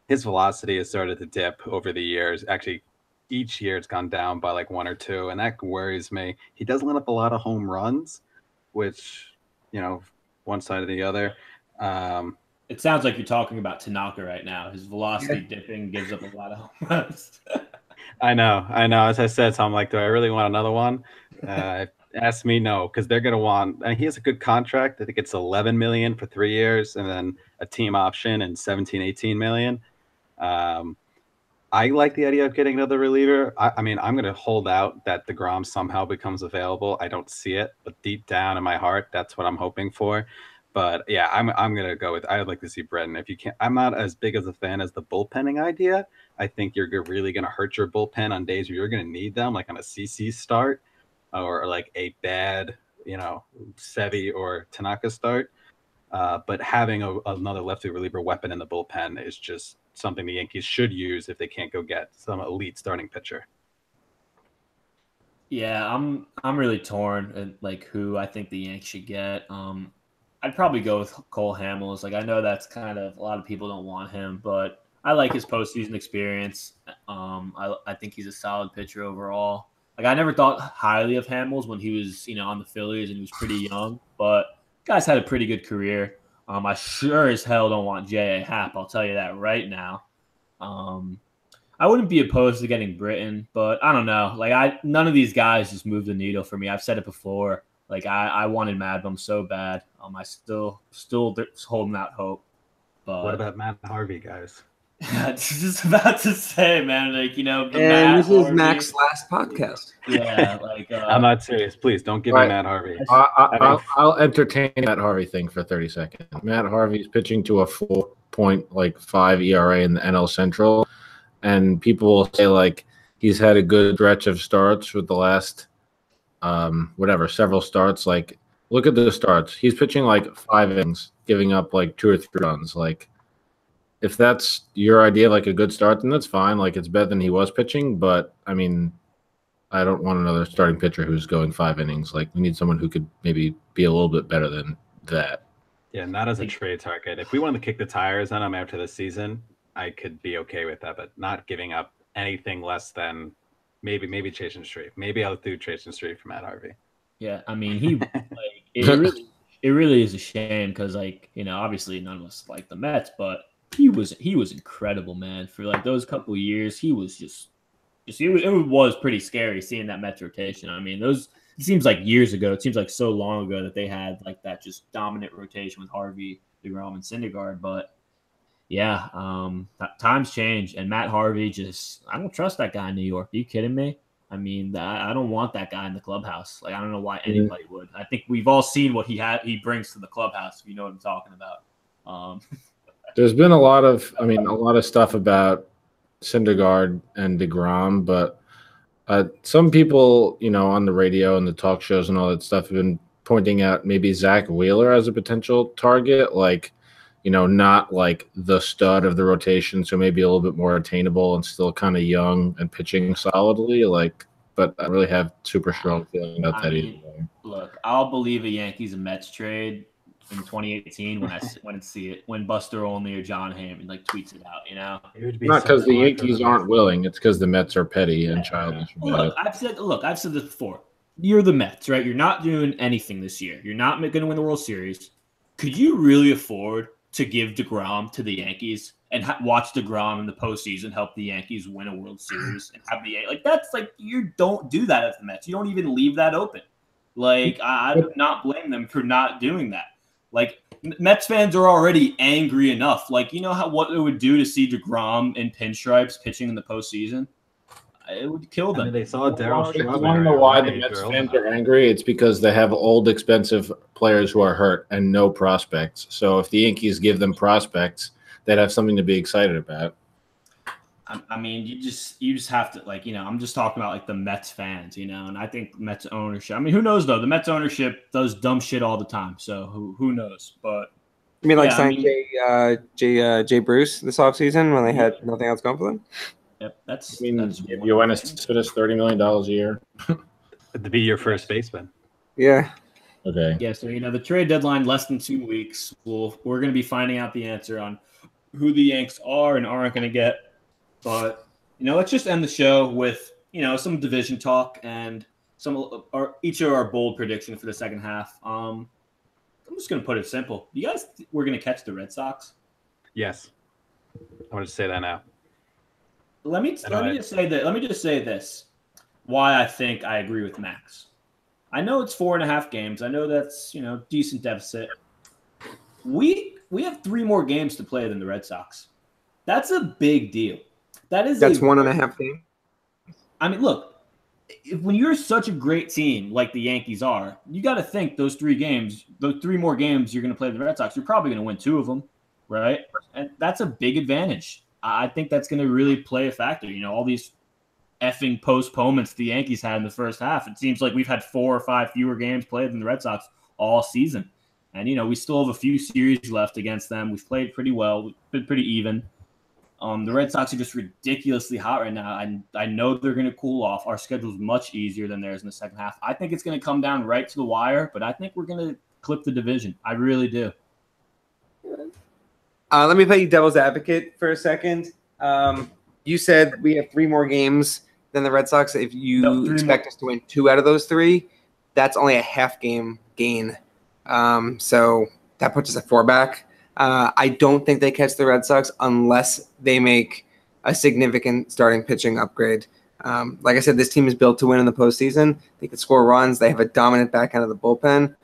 His velocity has started to dip over the years. Actually, each year it's gone down by like 1 or 2, and that worries me. He does let up a lot of home runs, which, one side or the other. It sounds like you're talking about Tanaka right now. His velocity dipping gives up a lot of home runs. I know. As I said, so I'm like, do I really want another one? Ask me, no, because they're going to want. And he has a good contract. I think it's $11 million for 3 years, and then a team option and 17, 18 million. I like the idea of getting another reliever. I mean, I'm going to hold out that DeGrom somehow becomes available. I don't see it, but deep down in my heart, that's what I'm hoping for. But yeah, I'm going to go with. I'd like to see Bretton. If you can't, I'm not as big as a fan as the bullpenning idea. I think you're really going to hurt your bullpen on days where you're going to need them, like on a CC start or like a bad, Sevi or Tanaka start. But having another lefty reliever weapon in the bullpen is just something the Yankees should use if they can't go get some elite starting pitcher. Yeah, I'm really torn at like who I think the Yankees should get. I'd probably go with Cole Hamels. Like I know that's kind of a lot of people don't want him, but I like his postseason experience. I think he's a solid pitcher overall. Like I never thought highly of Hamels when he was on the Phillies and he was pretty young, but guy's had a pretty good career. I sure as hell don't want J.A. Happ. I'll tell you that right now. I wouldn't be opposed to getting Britton, but I don't know. Like none of these guys just move the needle for me. I've said it before. Like I wanted Mad Bum so bad. I still holding out hope. But what about Matt Harvey, guys? I was just about to say, man. Like and this is Mac's last podcast. Yeah, like I'm not serious. Please don't give me Matt Harvey. I'll entertain Matt Harvey thing for 30 seconds. Matt Harvey's pitching to a 4.5 ERA in the NL Central. And people will say, like, he's had a good stretch of starts with the last, several starts. Like, look at the starts. He's pitching, like, 5 innings, giving up, like, 2 or 3 runs. Like, if that's your idea of, like, a good start, then that's fine. Like, it's better than he was pitching. But, I mean, I don't want another starting pitcher who's going 5 innings. Like, we need someone who could maybe be a little bit better than that. Yeah, not as a trade target. If we wanted to kick the tires on him after the season, I could be okay with that, but not giving up anything less than maybe Chase and Street. Maybe I'll do Chase and Street for Matt Harvey. Yeah, I mean it really is a shame because obviously none of us like the Mets, but he was incredible, man. For like those couple of years, he was it was pretty scary seeing that Mets rotation. I mean, it seems like years ago. It seems like so long ago that they had like that just dominant rotation with Harvey, DeGrom, and Syndergaard, but. Yeah, times change, and Matt Harvey I don't trust that guy in New York. Are you kidding me? I mean, I don't want that guy in the clubhouse. Like, I don't know why anybody would. I think we've all seen what he brings to the clubhouse, if you know what I'm talking about. There's been a lot of stuff about Syndergaard and DeGrom, but some people, on the radio and the talk shows and all that stuff have been pointing out maybe Zach Wheeler as a potential target, like, not like the stud of the rotation, so maybe a little bit more attainable and still kind of young and pitching solidly. But I really have super strong feeling about that either way. Look, I'll believe a Yankees and Mets trade in 2018 when I see it, when Buster Olney or John Hammond tweets it out. It would be not because the Yankees aren't willing; it's because the Mets are petty and childish. Look, I've said this before. You're the Mets, right? You're not doing anything this year. You're not going to win the World Series. Could you really afford to give DeGrom to the Yankees and watch DeGrom in the postseason help the Yankees win a World Series and have you don't do that as the Mets. You don't even leave that open. Like, I do not blame them for not doing that. Like, Mets fans are already angry enough. Like, what it would do to see DeGrom in pinstripes pitching in the postseason? It would kill them. I mean, they saw Daryl. You want to know why the Mets fans are angry? It's because they have old, expensive players who are hurt and no prospects. So if the Yankees give them prospects, they'd have something to be excited about. I mean, you just have to I'm just talking about the Mets fans, and I think Mets ownership. I mean, who knows though? The Mets ownership does dumb shit all the time, so who knows? But you mean signing Jay Bruce this offseason when they had nothing else going for them? Yep, that's. You want to spend us $30 million a year to be your first baseman. Yeah. Okay. Yeah. So the trade deadline less than 2 weeks. We're going to be finding out the answer on who the Yanks are and aren't going to get. But let's just end the show with some division talk and each of our bold predictions for the second half. I'm just going to put it simple. You guys, we're going to catch the Red Sox? Yes. I want to say that now. Let me just say this. Why I think I agree with Max. I know it's 4.5 games. I know that's decent deficit. We have 3 more games to play than the Red Sox. That's a big deal. That's 1.5 games. I mean, look, when you're such a great team like the Yankees are, you got to think those 3 more games you're going to play the Red Sox, you're probably going to win 2 of them, right? And that's a big advantage. I think that's going to really play a factor. All these effing postponements the Yankees had in the first half. It seems like we've had 4 or 5 fewer games played than the Red Sox all season. And, we still have a few series left against them. We've played pretty well. We've been pretty even. The Red Sox are just ridiculously hot right now. I know they're going to cool off. Our schedule is much easier than theirs in the second half. I think it's going to come down right to the wire, but I think we're going to clip the division. I really do. Let me play devil's advocate for a second. You said we have 3 more games than the Red Sox. If you expect us to win 2 out of those 3, that's only a half game gain. So that puts us at 4 back. I don't think they catch the Red Sox unless they make a significant starting pitching upgrade. Like I said, this team is built to win in the postseason. They can score runs. They have a dominant back end of the bullpen.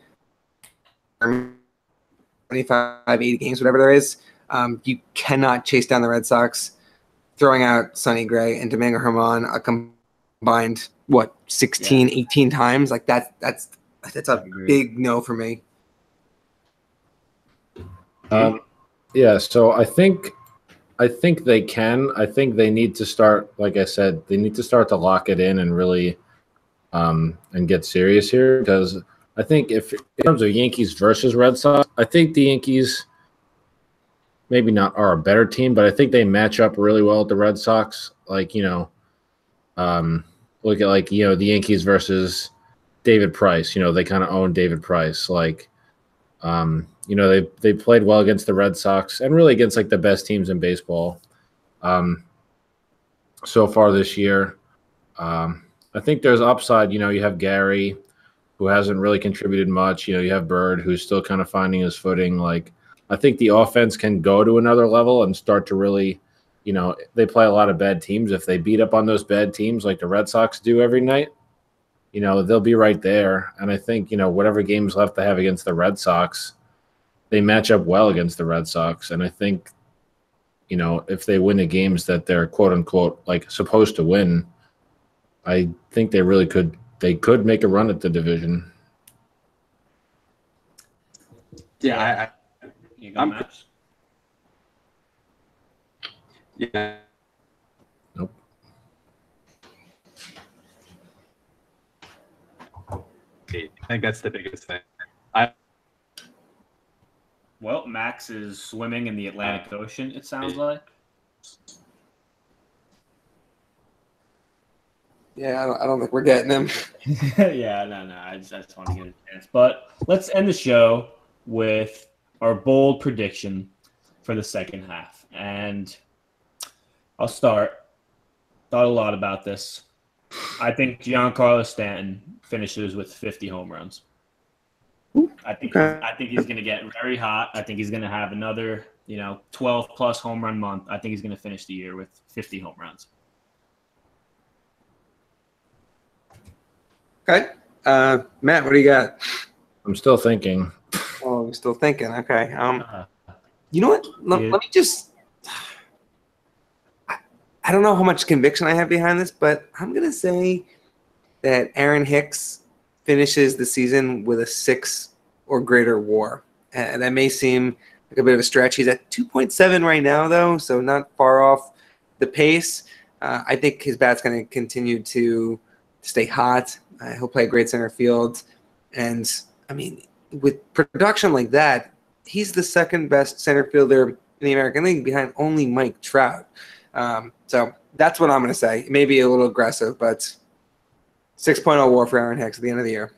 25, 80 games, whatever there is. You cannot chase down the Red Sox throwing out Sonny Gray and Domingo Germán a combined, 16, 18 times? Like that's a big no for me. Yeah, so I think they can. I think they need to start, like I said, they need to start to lock it in and really and get serious here, because I think if in terms of Yankees versus Red Sox, I think the Yankees maybe not are a better team, but I think they match up really well with the Red Sox. Like, look at the Yankees versus David Price. They kind of own David Price. Like, they played well against the Red Sox and really against the best teams in baseball so far this year. I think there's upside. You have Gary, who hasn't really contributed much. You have Bird, who's still kind of finding his footing. Like, I think the offense can go to another level and start to really, they play a lot of bad teams. If they beat up on those bad teams like the Red Sox do every night, they'll be right there. And I think, whatever games left they have against the Red Sox, they match up well against the Red Sox. And I think, if they win the games that they're quote unquote supposed to win, I think they really could. They could make a run at the division. Yeah, I'm. Yeah. Nope. I think that's the biggest thing. Well, Max is swimming in the Atlantic Ocean, it sounds like. Yeah, I don't think we're getting him. Yeah, no. I just want to get a chance. But let's end the show with our bold prediction for the second half. And I'll start. Thought a lot about this. I think Giancarlo Stanton finishes with 50 home runs. I think he's going to get very hot. I think he's going to have another, 12-plus home run month. I think he's going to finish the year with 50 home runs. Okay. Matt, what do you got? I'm still thinking. Oh, I'm still thinking. Okay. You know what? Let me just I don't know how much conviction I have behind this, but I'm going to say that Aaron Hicks finishes the season with a 6 or greater WAR. And that may seem like a bit of a stretch. He's at 2.7 right now, though, so not far off the pace. I think his bat's going to continue to stay hot. He'll play great center field. And, I mean, with production like that, he's the second best center fielder in the American League behind only Mike Trout. So that's what I'm going to say. It may be a little aggressive, but 6.0 WAR for Aaron Hicks at the end of the year.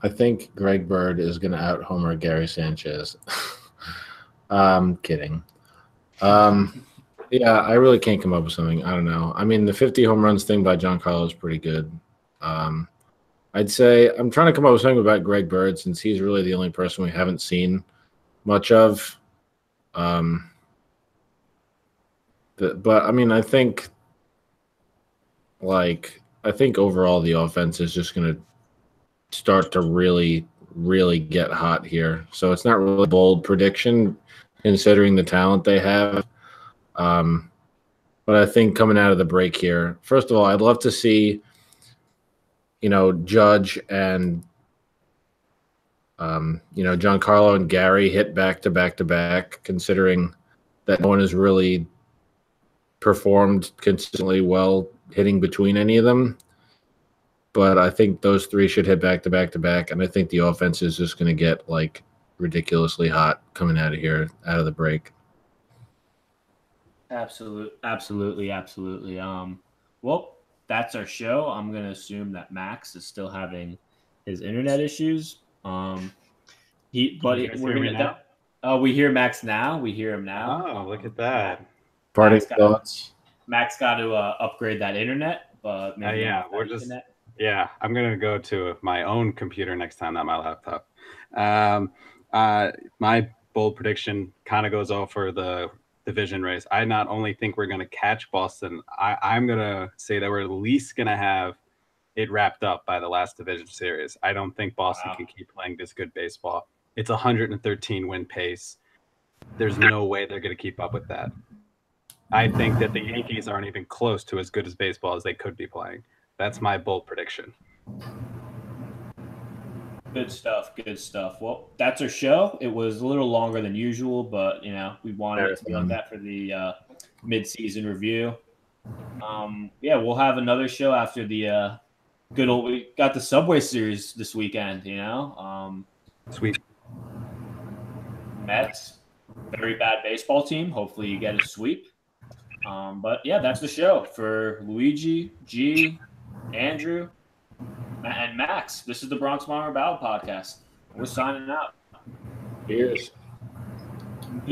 I think Greg Bird is going to out-homer Gary Sanchez. I'm kidding. Yeah, I really can't come up with something. I don't know. I mean, the 50 home runs thing by Giancarlo is pretty good. I'd say I'm trying to come up with something about Greg Bird since he's really the only person we haven't seen much of. But I mean, I think overall the offense is just going to start to really, really get hot here. So it's not really a bold prediction considering the talent they have. But I think coming out of the break here, first of all, I'd love to see, Judge and, Giancarlo and Gary hit back to back to back, considering that no one has really performed consistently well hitting between any of them. But I think those three should hit back to back to back, and I think the offense is just going to get ridiculously hot coming out of the break. Absolutely. Well, that's our show. I'm gonna assume that Max is still having his internet issues. We're gonna. We hear Max now. We hear him now. Oh, look at that. Parting thoughts. Max got to upgrade that internet, but maybe I'm gonna go to my own computer next time, not my laptop. My bold prediction kind of goes off for the division race. I not only think we're gonna catch Boston, I'm gonna say that we're at least gonna have it wrapped up by the last division series. I don't think Boston can keep playing this good baseball. It's 113 win pace. There's no way they're going to keep up with that. I think that the Yankees aren't even close to as good as baseball as they could be playing. That's my bold prediction. Good stuff. Well, that's our show. It was a little longer than usual, but we wanted it to be like that for the mid-season review. We'll have another show after the we got the Subway Series this weekend. Sweet. Mets, very bad baseball team. Hopefully you get a sweep. But that's the show for Luigi, G, Andrew, and Max. This is the Bronx Monitor Ballad Podcast. We're signing out. Cheers.